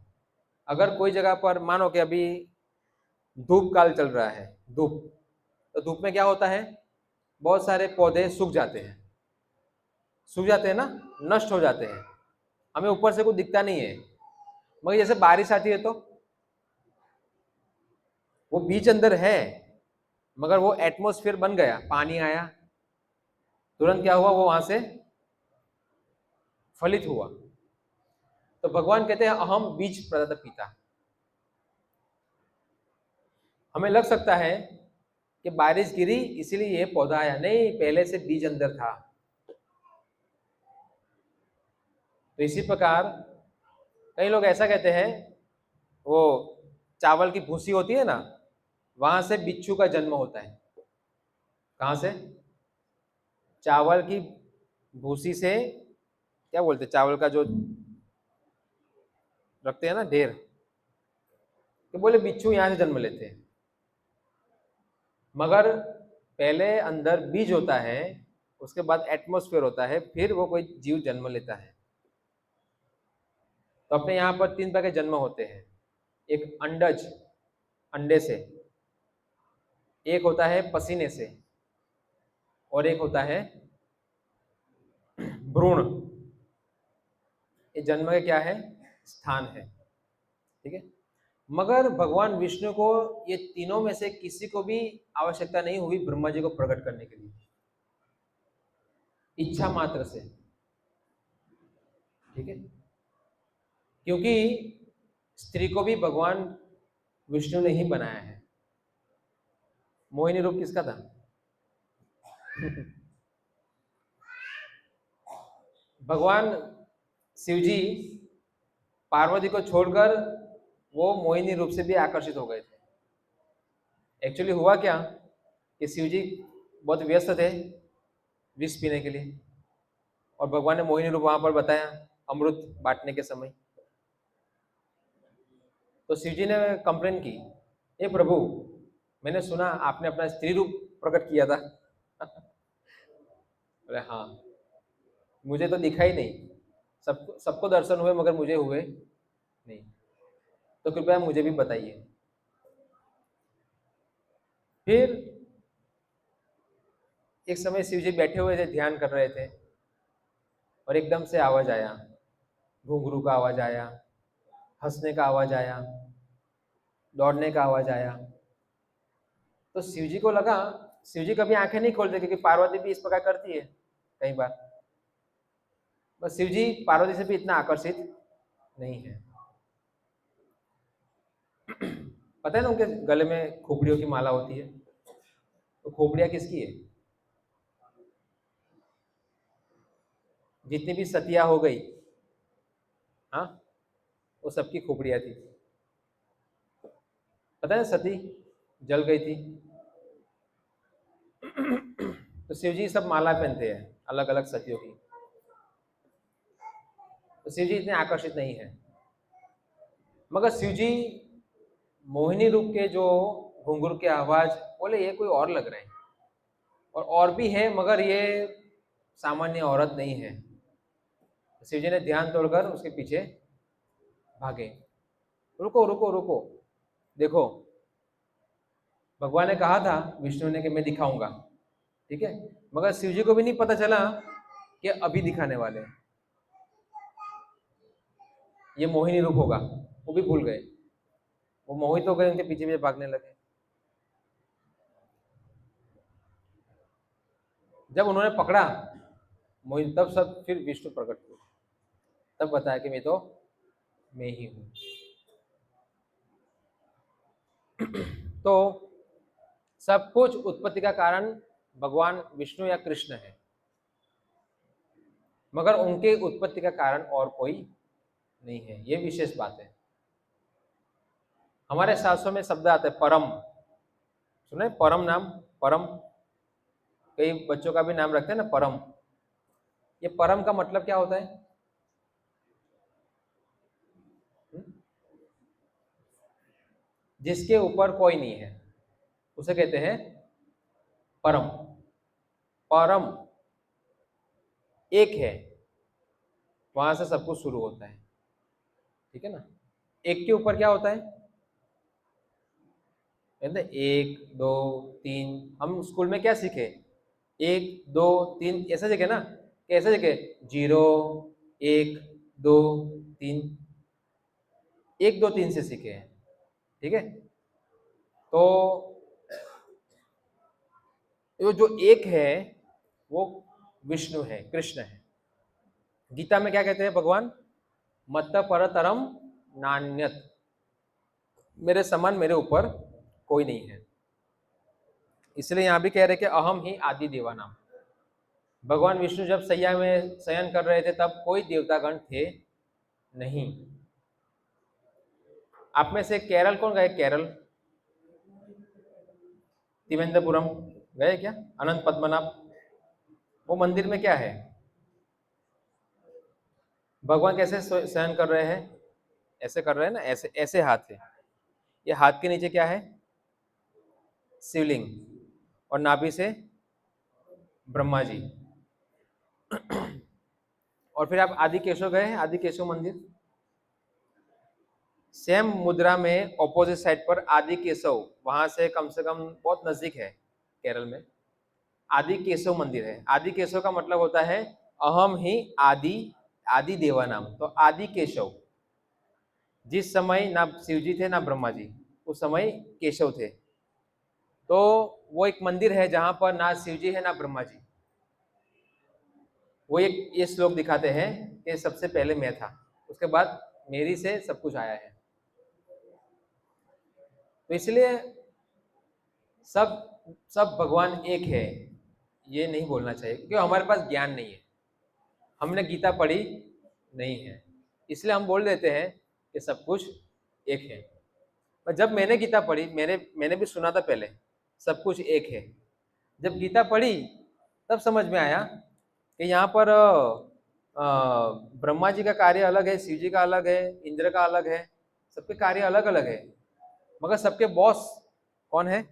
Speaker 1: अगर कोई जगह पर मानो कि अभी धूप काल चल रहा है, धूप, तो धूप में क्या होता है? बहुत सारे पौधे सूख जाते हैं, सूख जाते हैं ना, नष्ट हो जाते हैं, हमें ऊपर से कुछ दिखता नहीं है। मगर जैसे बारिश आती है तो वो बीज अंदर है, मगर वो एटमॉस्फेयर बन गया, पानी आया, तुरंत क्या हुआ, वो वहां से फलित हुआ। तो भगवान कहते हैं अहम बीज प्रदत्त पिता। हमें लग सकता है कि बारिश गिरी इसीलिए ये पौधा आया, नहीं, पहले से बीज अंदर था। तो इसी प्रकार कई लोग ऐसा कहते हैं, वो चावल की भूसी होती है ना, वहां से बिच्छू का जन्म होता है। कहां से? चावल की भूसी से, क्या बोलते हैं, चावल का जो रखते हैं ना ढेर, तो बोले बिच्छू यहां से जन्म लेते हैं। मगर पहले अंदर बीज होता है, उसके बाद एटमॉस्फेयर होता है, फिर वो कोई जीव जन्म लेता है। तो अपने यहाँ पर 3 तरह के जन्म होते हैं। एक अंडज, अंडे से, एक होता है पसीने से, और एक होता है भ्रूण। ये जन्म का क्या है, स्थान है। ठीक है। मगर भगवान विष्णु को ये तीनों में से किसी को भी आवश्यकता नहीं हुई ब्रह्मा जी को प्रकट करने के लिए, इच्छा मात्र से। ठीक है। क्योंकि स्त्री को भी भगवान विष्णु ने ही बनाया है। मोहिनी रूप किसका था? भगवान शिव जी पार्वती को छोड़कर वो मोहिनी रूप से भी आकर्षित हो गए थे। एक्चुअली हुआ क्या कि शिव जी बहुत व्यस्त थे विष पीने के लिए, और भगवान ने मोहिनी रूप वहां पर बताया अमृत बांटने के समय। तो शिव जी ने कंप्लेन की, हे प्रभु, मैंने सुना आपने अपना स्त्री रूप प्रकट किया था। बोले हाँ, मुझे तो दिखा ही नहीं, सबको दर्शन हुए मगर मुझे हुए नहीं, तो कृपया मुझे भी बताइए। फिर एक समय शिव जी बैठे हुए थे, ध्यान कर रहे थे, और एकदम से आवाज आया, घुंघरू का आवाज आया, हंसने का आवाज आया, दौड़ने का आवाज आया। तो शिव जी को लगा, शिव जी कभी आंखें नहीं खोलते क्योंकि पार्वती भी इस प्रकार करती है कई बार, बस शिव जी पार्वती से भी इतना आकर्षित नहीं है। पता है ना, उनके गले में खोपड़ियों की माला होती है, तो खोपड़ियां किसकी है? जितनी भी सतिया हो गई, हाँ, वो सबकी खोपड़ियां थी। पता है, सती जल गई थी। तो शिव जी सब माला पहनते हैं अलग अलग सतियों की, तो शिव जी इतने आकर्षित नहीं है। मगर शिव जी मोहिनी रूप के जो घुंघरू के आवाज, बोले ये कोई और लग रहे हैं, और भी है मगर ये सामान्य औरत नहीं है। शिव जी ने ध्यान तोड़कर उसके पीछे भागे। रुको रुको रुको, देखो, भगवान ने कहा था विष्णु ने कि मैं दिखाऊंगा, ठीक है, मगर शिव जी को भी नहीं पता चला कि अभी दिखाने वाले हैं, ये मोहिनी रूप होगा, वो भी भूल गए, वो मोहित हो गए, उनके पीछे पीछे भागने लगे। जब उन्होंने पकड़ा मोहित, तब सब फिर विष्णु प्रकट हुए, तब बताया कि मैं ही हूं। तो सब कुछ उत्पत्ति का कारण भगवान विष्णु या कृष्ण है, मगर उनके उत्पत्ति का कारण और कोई नहीं है, ये विशेष बात है। हमारे शास्त्रों में शब्द आता है परम, सुने परम नाम? परम, कई बच्चों का भी नाम रखते हैं ना परम। ये परम का मतलब क्या होता है? हुँ? जिसके ऊपर कोई नहीं है उसे कहते हैं परम। परम एक है, वहां से सब कुछ शुरू होता है, ठीक है ना। एक के ऊपर क्या होता है? कहते हैं एक दो तीन। हम स्कूल में क्या सीखे? एक दो तीन ऐसा सीखे ना, कैसे सीखे? 0 1 2 3, 1 2 3 से सीखे हैं, ठीक है। तो वो जो एक है वो विष्णु है, कृष्ण है। गीता में क्या कहते हैं भगवान? मत्त परतरम नान्यत, मेरे समान मेरे ऊपर कोई नहीं है। इसलिए यहां भी कह रहे कि अहम ही आदि देवानाम। भगवान विष्णु जब सैया में शयन कर रहे थे तब कोई देवतागण थे नहीं। आप में से केरल कौन गए? केरल, त्रिवेंद्रपुरम गए क्या? अनंत पद्मनाभ, वो मंदिर में क्या है? भगवान कैसे शयन कर रहे हैं? ऐसे कर रहे हैं ना, ऐसे ऐसे हाथ है। ये हाथ के नीचे क्या है? शिवलिंग, और नाभि से ब्रह्मा जी। और फिर आप आदि केशव गए हैं? आदि केशव मंदिर सेम मुद्रा में ऑपोजिट साइड पर आदि केशव, वहां से कम बहुत नजदीक है केरल में। आदि केशव मंदिर है। आदि केशव का मतलब होता है अहम ही आदि, आदि देवा नाम। तो आदि केशव, जिस समय ना शिव जी थे ना ब्रह्मा जी, उस समय केशव थे। तो वो एक मंदिर है जहां पर ना शिव जी है ना ब्रह्मा जी। वो एक ये श्लोक दिखाते हैं कि सबसे पहले मैं था, उसके बाद मेरी से सब कुछ आया है। तो इसलिए सब सब भगवान एक है ये नहीं बोलना चाहिए, क्योंकि हमारे पास ज्ञान नहीं है, हमने गीता पढ़ी नहीं है, इसलिए हम बोल देते हैं कि सब कुछ एक है। पर जब मैंने गीता पढ़ी, मैंने भी सुना था पहले सब कुछ एक है। जब गीता पढ़ी तब समझ में आया कि यहाँ पर ब्रह्मा जी का कार्य अलग है, शिव जी का अलग है, इंद्र का अलग है, सबके कार्य अलग अलग है, मगर सबके बॉस कौन है?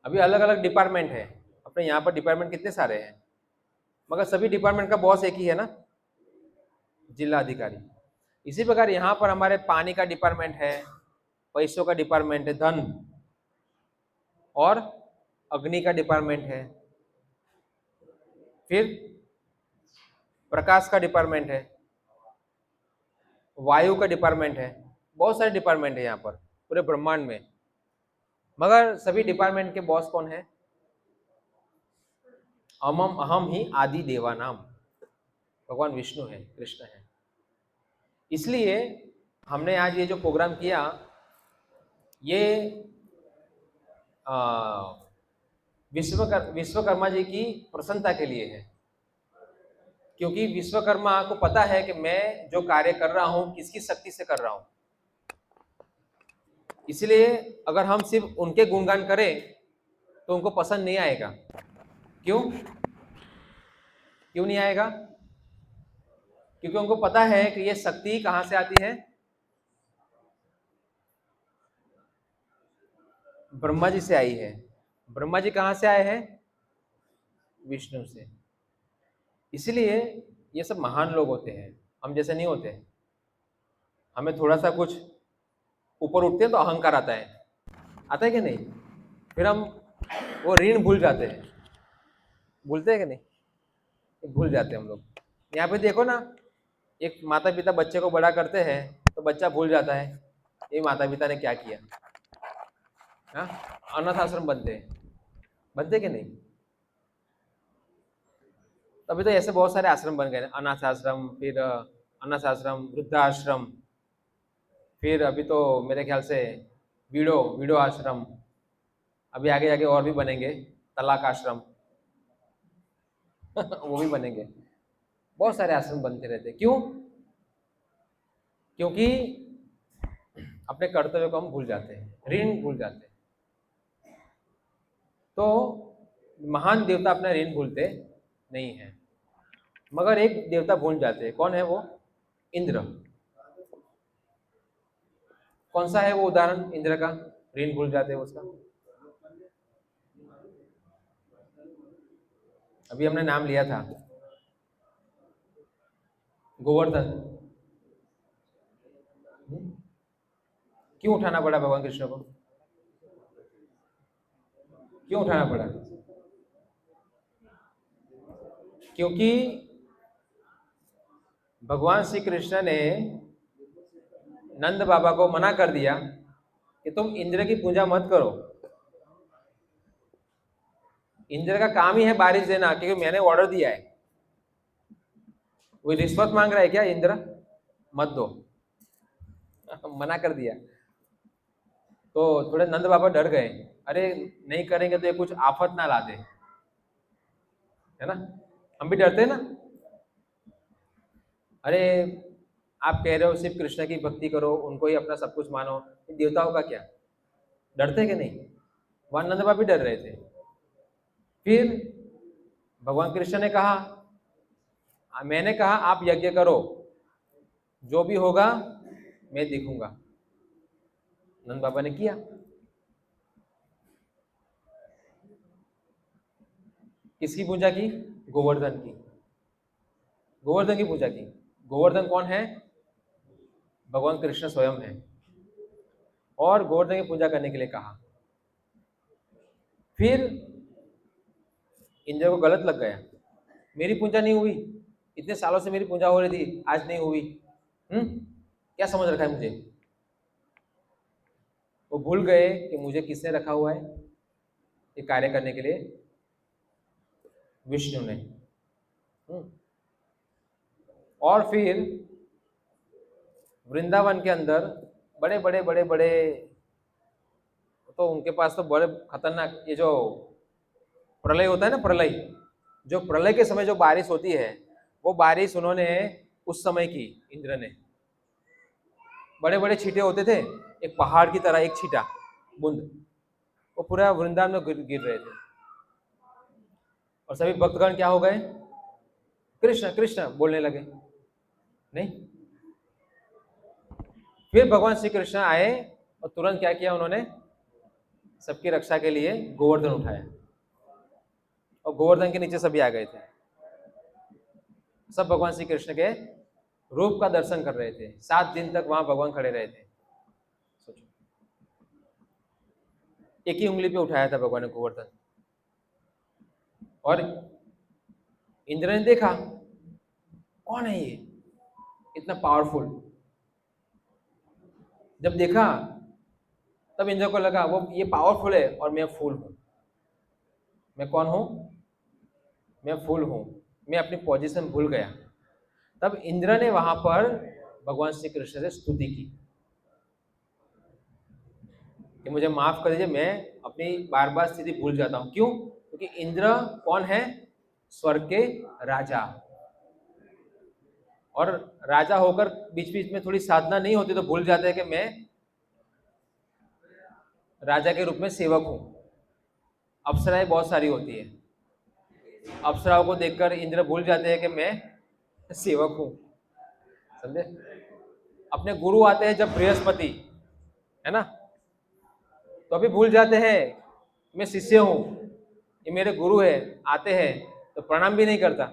Speaker 1: अभी अलग अलग डिपार्टमेंट है। अपने यहाँ पर डिपार्टमेंट कितने सारे हैं, मगर सभी डिपार्टमेंट का बॉस एक ही है ना, जिला अधिकारी। इसी प्रकार यहाँ पर हमारे पानी का डिपार्टमेंट है, पैसों का डिपार्टमेंट है, धन और अग्नि का डिपार्टमेंट है, फिर प्रकाश का डिपार्टमेंट है, वायु का डिपार्टमेंट है, बहुत सारे डिपार्टमेंट है यहाँ पर पूरे ब्रह्मांड में। मगर सभी डिपार्टमेंट के बॉस कौन है? अहम अहम ही आदि देवा नाम, भगवान विष्णु है, कृष्ण है। इसलिए हमने आज ये जो प्रोग्राम किया ये विश्वकर्मा जी की प्रसन्नता के लिए है, क्योंकि विश्वकर्मा को पता है कि मैं जो कार्य कर रहा हूं किसकी शक्ति से कर रहा हूं। इसलिए अगर हम सिर्फ उनके गुणगान करें तो उनको पसंद नहीं आएगा। क्यों क्यों नहीं आएगा? क्योंकि उनको पता है कि ये शक्ति कहां से आती है? ब्रह्मा जी से आई है। ब्रह्मा जी कहां से आए हैं? विष्णु से। इसलिए ये सब महान लोग होते हैं, हम जैसे नहीं होते। हमें थोड़ा सा कुछ ऊपर उठते हैं तो अहंकार आता है कि नहीं? फिर हम वो ऋण भूल जाते हैं, भूलते हैं कि नहीं? भूल जाते हैं हम लोग। यहाँ पे देखो ना, एक माता पिता बच्चे को बड़ा करते हैं तो बच्चा भूल जाता है ये माता पिता ने क्या किया। हाँ, अनाथ आश्रम बनते कि नहीं? अभी तो ऐसे बहुत सारे आश्रम बन गए, अनाथ आश्रम, फिर अनाथ आश्रम, वृद्धाश्रम, फिर अभी तो मेरे ख्याल से वीडो वीडो आश्रम, अभी आगे जाके और भी बनेंगे, तलाक आश्रम वो भी बनेंगे। बहुत सारे आश्रम बनते रहते। क्यों? क्योंकि अपने कर्तव्य को हम भूल जाते हैं, ऋण भूल जाते हैं। तो महान देवता अपना ऋण भूलते नहीं है, मगर एक देवता भूल जाते हैं। कौन है वो? इंद्र। कौन सा है वो उदाहरण इंद्र का ऋण भूल जाते हैं उसका? अभी हमने नाम लिया था, गोवर्धन। क्यों उठाना पड़ा भगवान कृष्ण को? क्यों उठाना पड़ा? क्योंकि भगवान श्री कृष्ण ने नंद बाबा को मना कर दिया कि तुम इंद्र की पूजा मत करो। इंद्र का काम ही है बारिश देना, क्योंकि मैंने ऑर्डर दिया है। कोई रिश्वत मांग रहा है क्या इंद्र? मत दो। मना कर दिया। तो थोड़े नंद बाबा डर गए, अरे नहीं करेंगे तो ये कुछ आफत ना ला दे, है ना। हम भी डरते हैं ना। अरे आप कह रहे हो सिर्फ कृष्ण की भक्ति करो, उनको ही अपना सब कुछ मानो, देवताओं का क्या? डरते कि नहीं? वहां नंद बाबा भी डर रहे थे। फिर भगवान कृष्ण ने कहा, मैंने कहा आप यज्ञ करो, जो भी होगा मैं देखूंगा। नंद बाबा ने किया। किसकी पूजा की? गोवर्धन की। गोवर्धन की पूजा की। गोवर्धन कौन है? भगवान कृष्ण स्वयं है। और गोवर्धन की पूजा करने के लिए कहा। फिर इंद्र को गलत लग गया, मेरी पूजा नहीं हुई, इतने सालों से मेरी पूजा हो रही थी, आज नहीं हुई। क्या समझ रखा है मुझे? वो भूल गए कि मुझे किसने रखा हुआ है ये कार्य करने के लिए? विष्णु ने। और फिर वृंदावन के अंदर बड़े बड़े बड़े बड़े, तो उनके पास तो बड़े खतरनाक, ये जो प्रलय होता है ना, प्रलय, जो प्रलय के समय जो बारिश होती है, वो बारिश उन्होंने उस समय की, इंद्र ने। बड़े बड़े छींटे होते थे, एक पहाड़ की तरह, एक छींटा बूंद, वो पूरा वृंदावन में गिर रहे थे। और सभी भक्तगण क्या हो गए? कृष्ण कृष्ण बोलने लगे। नहीं, फिर भगवान श्री कृष्ण आए और तुरंत क्या किया उन्होंने? सबकी रक्षा के लिए गोवर्धन उठाया, और गोवर्धन के नीचे सभी आ गए थे। सब भगवान श्री कृष्ण के रूप का दर्शन कर रहे थे। 7 दिन तक वहां भगवान खड़े रहे थे। सोचो, एक ही उंगली पे उठाया था भगवान ने गोवर्धन। और इंद्र ने देखा, कौन है ये इतना पावरफुल? जब देखा तब इंद्र को लगा वो ये पावरफुल है और मैं फूल हूं। मैं कौन हूं? मैं फूल हूं। मैं अपनी पोजीशन भूल गया। तब इंद्र ने वहां पर भगवान श्री कृष्ण से स्तुति की कि मुझे माफ कर दीजिए, मैं अपनी बार बार स्थिति भूल जाता हूं। क्यों? क्योंकि इंद्र कौन है? स्वर्ग के राजा। और राजा होकर बीच बीच में थोड़ी साधना नहीं होती तो भूल जाते हैं कि मैं राजा के रूप में सेवक हूं। अप्सराएं बहुत सारी होती है, अप्सराओं को देखकर इंद्र भूल जाते हैं कि मैं सेवक हूं। समझे? अपने गुरु आते हैं जब बृहस्पति, है ना, तो अभी भूल जाते हैं मैं शिष्य हूं, ये मेरे गुरु है। आते हैं तो प्रणाम भी नहीं करता,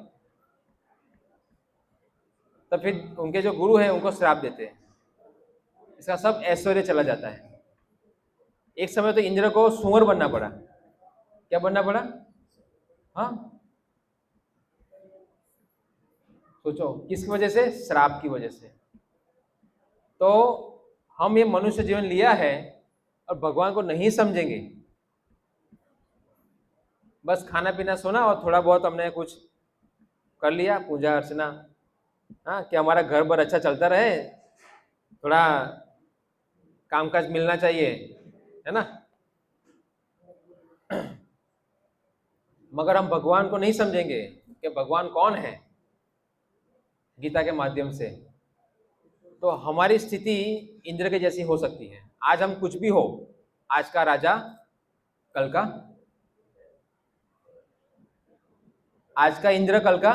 Speaker 1: तो फिर उनके जो गुरु हैं उनको श्राप देते हैं। इसका सब ऐश्वर्य चला जाता है। एक समय तो इंद्र को सुअर बनना पड़ा। क्या बनना पड़ा? हाँ, सोचो, किसकी वजह से? श्राप की वजह से। तो हम ये मनुष्य जीवन लिया है और भगवान को नहीं समझेंगे, बस खाना पीना सोना और थोड़ा बहुत हमने कुछ कर लिया, पूजा अर्चना, हाँ, कि हमारा घर भर अच्छा चलता रहे, थोड़ा कामकाज मिलना चाहिए, है ना। मगर हम भगवान को नहीं समझेंगे कि भगवान कौन है गीता के माध्यम से, तो हमारी स्थिति इंद्र के जैसी हो सकती है। आज हम कुछ भी हो, आज का राजा कल का, आज का इंद्र कल का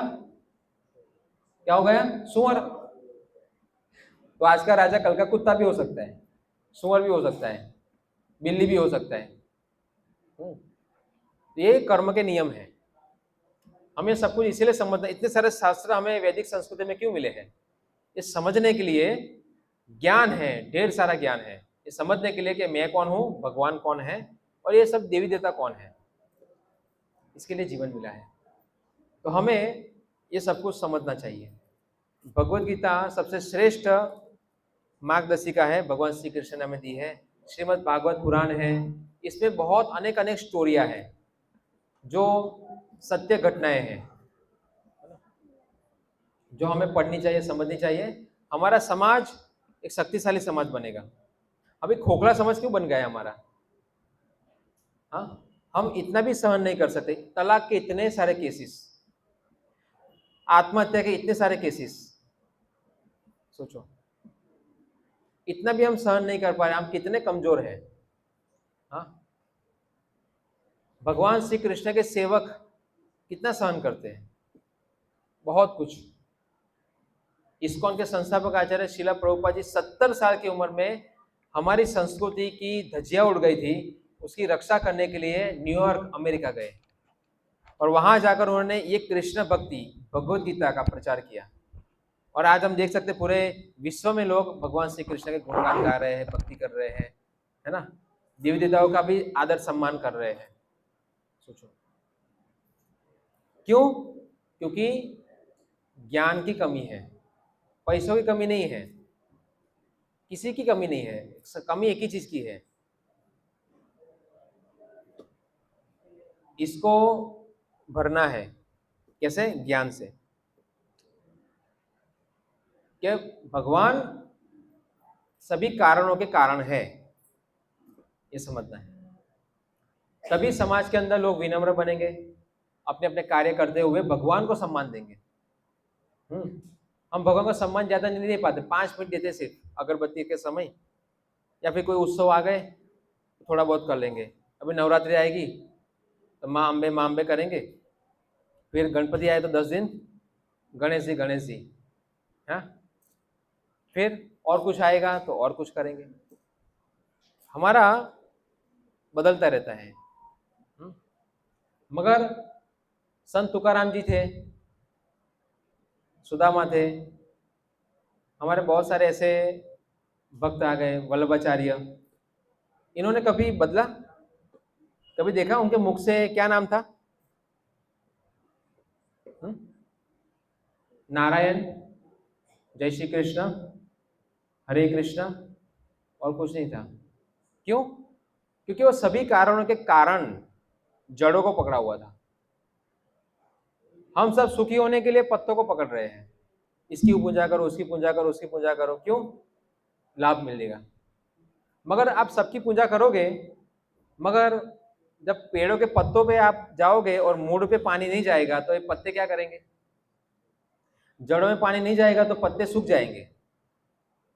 Speaker 1: क्या हो गया? सुअर। तो आज का राजा कल का कुत्ता भी हो सकता है, सुअर भी हो सकता है, बिल्ली भी हो सकता है। ये कर्म के नियम है। हमें सब कुछ इसीलिए समझना, इतने सारे शास्त्र हमें वैदिक संस्कृति में क्यों मिले हैं? ये समझने के लिए ज्ञान है, ढेर सारा ज्ञान है। ये समझने के लिए कि मैं कौन हूं, भगवान कौन है, और ये सब देवी देवता कौन है, इसके लिए जीवन मिला है। तो हमें ये सब कुछ समझना चाहिए। भगवत गीता सबसे श्रेष्ठ मार्गदर्शिका है, भगवान श्री कृष्ण ने हमें दी है। श्रीमद् भागवत पुराण है, इसमें बहुत अनेक अनेक स्टोरियां हैं जो सत्य घटनाएं हैं, जो हमें पढ़नी चाहिए, समझनी चाहिए। हमारा समाज एक शक्तिशाली समाज बनेगा। अभी खोखला समाज क्यों बन गया है हमारा? हाँ, हम इतना भी सहन नहीं कर सकते। तलाक के इतने सारे केसेस, आत्महत्या के इतने सारे केसेस, सोचो, इतना भी हम सहन नहीं कर पा रहे। हम कितने कमजोर हैं। हाँ, भगवान श्री कृष्ण के सेवक कितना सहन करते हैं, बहुत कुछ। इस्कॉन के संस्थापक आचार्य श्रीला प्रभुपाद जी 70 साल की उम्र में हमारी संस्कृति की धज्जियां उड़ गई थी, उसकी रक्षा करने के लिए न्यूयॉर्क अमेरिका गए और वहां जाकर उन्होंने ये कृष्ण भक्ति भगवत गीता का प्रचार किया। और आज हम देख सकते पूरे विश्व में लोग भगवान श्री कृष्ण के गुणगान गा रहे हैं, भक्ति कर रहे हैं, है ना, देवी देवताओं का भी आदर सम्मान कर रहे हैं। सोचो क्यों? क्योंकि ज्ञान की कमी है, पैसों की कमी नहीं है, किसी की कमी नहीं है, कमी एक ही चीज की है, इसको भरना है। कैसे? ज्ञान से। कि भगवान सभी कारणों के कारण है, ये समझना है। तभी समाज के अंदर लोग विनम्र बनेंगे, अपने अपने कार्य करते हुए भगवान को सम्मान देंगे। हम भगवान को सम्मान ज्यादा नहीं दे पाते, 5 मिनट देते सिर्फ अगरबत्ती के समय, या फिर कोई उत्सव आ गए तो थोड़ा बहुत कर लेंगे। अभी नवरात्रि आएगी तो माँ अम्बे करेंगे, फिर गणपति आए तो 10 दिन गणेश जी, हाँ, फिर और कुछ आएगा तो और कुछ करेंगे। हमारा बदलता रहता है। मगर संत तुकाराम जी थे, सुदामा थे, हमारे बहुत सारे ऐसे भक्त आ गए, वल्लभाचार्य, इन्होंने कभी बदला? कभी देखा उनके मुख से क्या नाम था? नारायण, जय श्री कृष्ण, हरे कृष्ण, और कुछ नहीं था। क्यों? क्योंकि वो सभी कारणों के कारण जड़ों को पकड़ा हुआ था। हम सब सुखी होने के लिए पत्तों को पकड़ रहे हैं, इसकी पूजा करो, उसकी पूजा करो, उसकी पूजा करो, क्यों? लाभ मिलेगा। मगर आप सबकी पूजा करोगे, मगर जब पेड़ों के पत्तों पे आप जाओगे और मूड पे पानी नहीं जाएगा तो ये पत्ते क्या करेंगे? जड़ों में पानी नहीं जाएगा तो पत्ते सूख जाएंगे।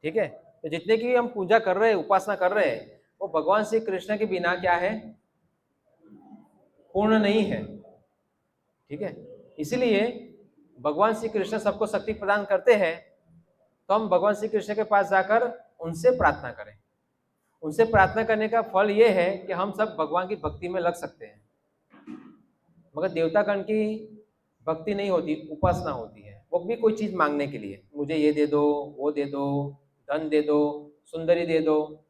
Speaker 1: ठीक है, तो जितने की हम पूजा कर रहे हैं, उपासना कर रहे हैं, वो भगवान श्री कृष्ण के बिना क्या है? पूर्ण नहीं है। ठीक है, इसीलिए भगवान श्री कृष्ण सबको शक्ति प्रदान करते हैं, तो हम भगवान श्री कृष्ण के पास जाकर उनसे प्रार्थना करें। उनसे प्रार्थना करने का फल ये है कि हम सब भगवान की भक्ति में लग सकते हैं। मगर देवतागण की भक्ति नहीं होती, उपासना होती है। वो भी कोई चीज मांगने के लिए, मुझे ये दे दो, वो दे दो, धन दे दो, सुंदरी दे दो,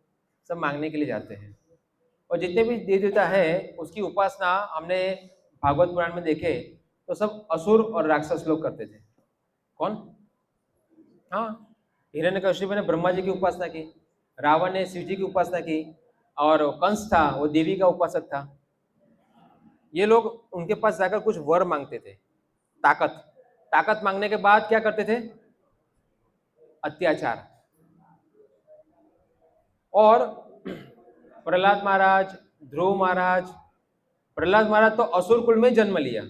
Speaker 1: सब मांगने के लिए जाते हैं। और जितने भी देव देवता है उसकी उपासना हमने भागवत पुराण में देखे तो सब असुर और राक्षस लोग करते थे। कौन? हाँ, हिरण्यकशिपु ने ब्रह्मा जी की उपासना की, रावण ने शिव जी की उपासना की, और कंस था वो देवी का उपासक था। ये लोग उनके पास जाकर कुछ वर मांगते थे, ताकत। ताकत मांगने के बाद क्या करते थे? अत्याचार। और प्रहलाद महाराज, ध्रुव महाराज, प्रहलाद महाराज तो असुर कुल में जन्म लिया,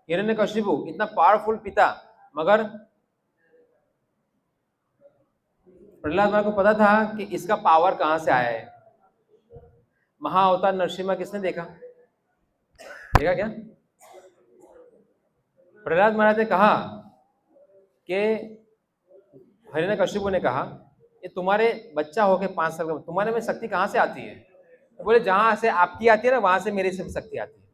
Speaker 1: हिरण्यकशिपु इतना पावरफुल पिता, मगर प्रहलाद महाराज को पता था कि इसका पावर कहां से आया है। महाअवतार नरसिम्हा किसने देखा? देखा क्या? प्रहलाद महाराज ने कहा कि हिरण्यकशिपु ने कहा, ये तुम्हारे बच्चा होके 5 साल का, तुम्हारे में शक्ति कहां से आती है? तो बोले जहां से आपकी आती है ना, वहां से मेरे से शक्ति आती है।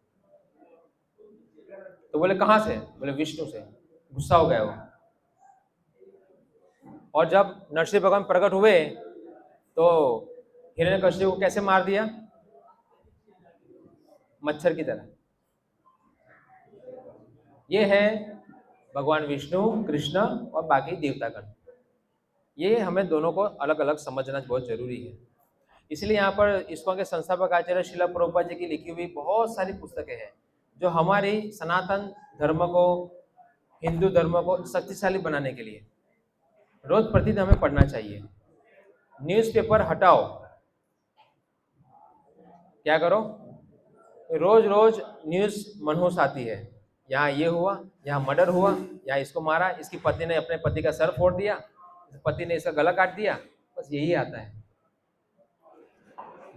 Speaker 1: तो बोले कहां से? बोले विष्णु से। गुस्सा हो गया वो। और जब नरसिंह भगवान प्रकट हुए तो हिरण्यकशिपु को कैसे मार दिया? मच्छर की तरह। ये है भगवान विष्णु, कृष्ण और बाकी देवतागण। ये हमें दोनों को अलग अलग समझना बहुत जरूरी है। इसलिए यहाँ पर इस्कॉन के संस्थापक आचार्य श्रीला प्रभुपाद जी की लिखी हुई बहुत सारी पुस्तकें हैं जो हमारी सनातन धर्म को, हिंदू धर्म को शक्तिशाली बनाने के लिए रोज प्रतिदिन हमें पढ़ना चाहिए। न्यूज़पेपर हटाओ, क्या करो, रोज रोज न्यूज़ मनहूस आती है, यहाँ ये हुआ, यहाँ मर्डर हुआ, यहाँ इसको मारा, इसकी पत्नी ने अपने पति का सर फोड़ दिया, पति ने इसका गला काट दिया, बस यही आता है।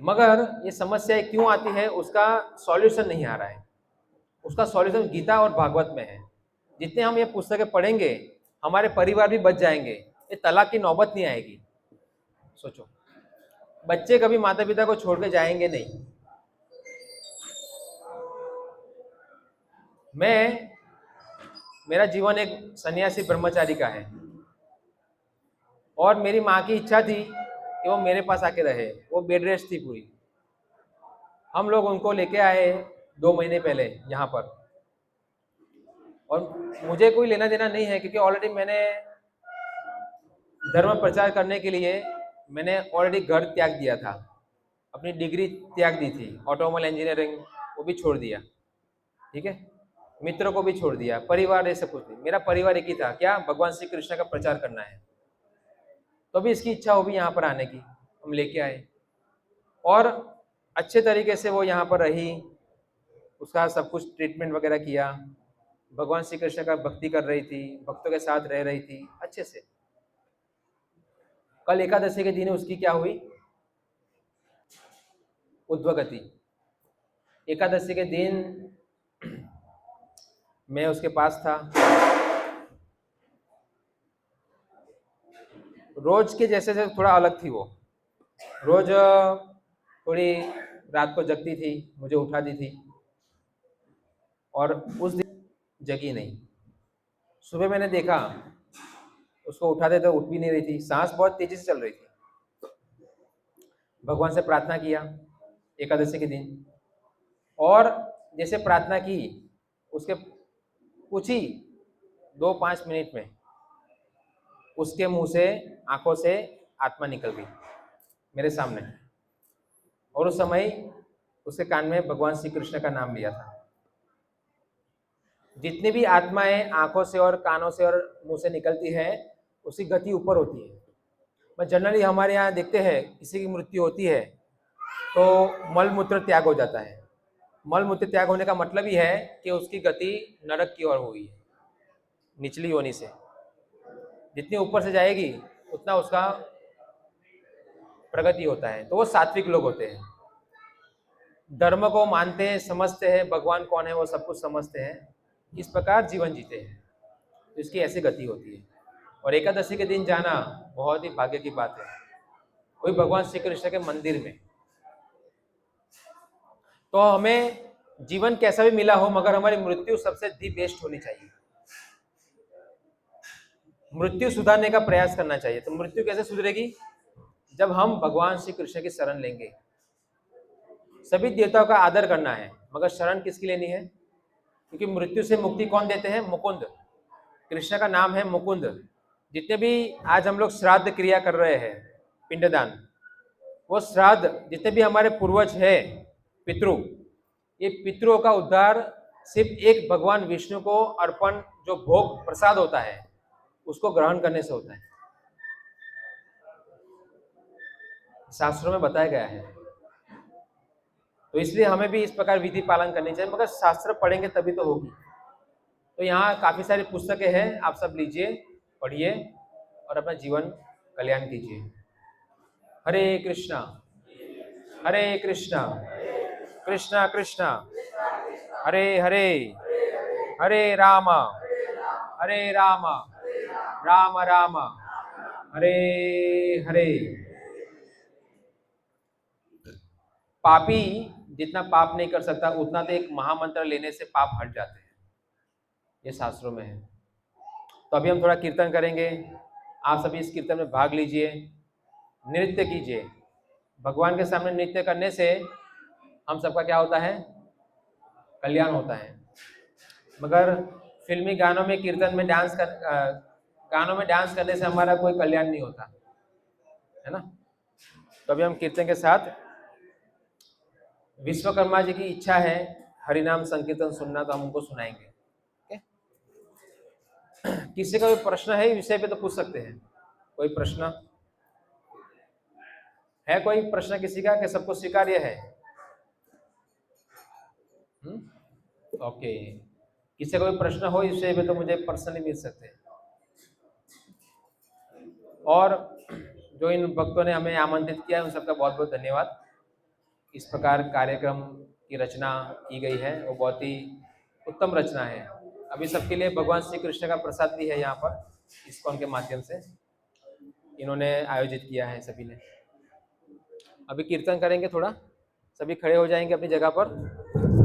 Speaker 1: मगर ये समस्या क्यों आती है, उसका सॉल्यूशन नहीं आ रहा है। उसका सॉल्यूशन गीता और भागवत में है। जितने हम ये पुस्तकें पढ़ेंगे हमारे परिवार भी बच जाएंगे, ये तलाक की नौबत नहीं आएगी। सोचो, बच्चे कभी माता पिता को छोड़ के जाएंगे नहीं। मेरा जीवन एक सन्यासी ब्रह्मचारी का है और मेरी माँ की इच्छा थी कि वो मेरे पास आके रहे। वो बेड रेस्ट थी पूरी। हम लोग उनको लेके आए 2 महीने पहले यहाँ पर, और मुझे कोई लेना देना नहीं है क्योंकि ऑलरेडी मैंने धर्म प्रचार करने के लिए मैंने ऑलरेडी घर त्याग दिया था, अपनी डिग्री त्याग दी थी, ऑटोमोबाइल इंजीनियरिंग वो भी छोड़ दिया, ठीक है, मित्रों को भी छोड़ दिया, परिवार ये सब कुछ नहीं। मेरा परिवार एक ही था, क्या, भगवान श्री कृष्ण का प्रचार करना है। तो भी इसकी इच्छा होगी यहाँ पर आने की, हम लेके आए और अच्छे तरीके से वो यहाँ पर रही, उसका सब कुछ ट्रीटमेंट वगैरह किया, भगवान श्री कृष्ण का भक्ति कर रही थी, भक्तों के साथ रह रही थी अच्छे से। कल एकादशी के दिन उसकी क्या हुई, उद्वगति। एकादशी के दिन मैं उसके पास था, रोज के जैसे से थोड़ा अलग थी वो। रोज थोड़ी रात को जगती थी, मुझे उठाती थी, और उस दिन जगी नहीं। सुबह मैंने देखा उसको उठाते तो उठ भी नहीं रही थी, सांस बहुत तेजी से चल रही थी। भगवान से प्रार्थना किया एकादशी के दिन, और जैसे प्रार्थना की उसके कुछ ही 2-5 मिनट में उसके मुंह से, आंखों से आत्मा निकल गई मेरे सामने, और उस समय उसके कान में भगवान श्री कृष्ण का नाम लिया था। जितनी भी आत्माएं आंखों से और कानों से और मुंह से निकलती है उसकी गति ऊपर होती है। बट जनरली हमारे यहाँ देखते हैं किसी की मृत्यु होती है तो मल मूत्र त्याग हो जाता है। मल मूत्र त्याग होने का मतलब ही है कि उसकी गति नरक की ओर हुई है, निचली योनि से। जितनी ऊपर से जाएगी उतना उसका प्रगति होता है। तो वो सात्विक लोग होते हैं, धर्म को मानते हैं, समझते हैं भगवान कौन है, वो सब कुछ समझते हैं, इस प्रकार जीवन जीते हैं, तो इसकी ऐसी गति होती है। और एकादशी के दिन जाना बहुत ही भाग्य की बात है, वही भगवान श्री कृष्ण के मंदिर में। तो हमें जीवन कैसा भी मिला हो मगर हमारी मृत्यु सबसे दी बेस्ट होनी चाहिए। मृत्यु सुधारने का प्रयास करना चाहिए। तो मृत्यु कैसे सुधरेगी, जब हम भगवान श्री कृष्ण की शरण लेंगे। सभी देवताओं का आदर करना है मगर शरण किसकी लेनी है, क्योंकि मृत्यु से मुक्ति कौन देते हैं, मुकुंद। कृष्ण का नाम है मुकुंद। जितने भी आज हम लोग श्राद्ध क्रिया कर रहे हैं, पिंडदान, वो श्राद्ध जितने भी हमारे पूर्वज हैं, पितृ, ये पितरों का उद्धार सिर्फ एक भगवान विष्णु को अर्पण, जो भोग प्रसाद होता है उसको ग्रहण करने से होता है, शास्त्रों में बताया गया है। तो इसलिए हमें भी इस प्रकार विधि पालन करनी चाहिए, मगर शास्त्र पढ़ेंगे तभी तो होगी। तो यहाँ काफी सारी पुस्तकें हैं, आप सब लीजिए, पढ़िए और अपना जीवन कल्याण कीजिए। हरे कृष्णा कृष्णा कृष्णा हरे हरे, हरे राम राम राम हरे हरे। पापी जितना पाप नहीं कर सकता उतना तो एक महामंत्र लेने से पाप हट जाते हैं, ये शास्त्रों में है। तो अभी हम थोड़ा कीर्तन करेंगे, आप सभी इस कीर्तन में भाग लीजिए, नृत्य कीजिए। भगवान के सामने नृत्य करने से हम सबका क्या होता है, कल्याण होता है। मगर फिल्मी गानों में, कीर्तन में गानों में डांस करने से हमारा कोई कल्याण नहीं होता है ना। तो अभी हम कीर्तन के साथ, विश्वकर्मा जी की इच्छा है हरिनाम संकीर्तन सुनना, तो हम उनको सुनाएंगे। ओके? किसी का कोई प्रश्न है इस विषय पे तो पूछ सकते हैं। कोई प्रश्न है? कोई प्रश्न किसी का, कि सबको स्वीकार्य है? ओके, किसी का कोई प्रश्न हो इस विषय पे तो मुझे पर्सनली मिल सकते हैं। और जो इन भक्तों ने हमें आमंत्रित किया है उन सबका बहुत बहुत धन्यवाद। इस प्रकार कार्यक्रम की रचना की गई है, वो बहुत ही उत्तम रचना है। अभी सबके लिए भगवान श्री कृष्ण का प्रसाद भी है यहाँ पर, इस्कॉन के माध्यम से इन्होंने आयोजित किया है सभी ने। अभी कीर्तन करेंगे, थोड़ा सभी खड़े हो जाएंगे अपनी जगह पर।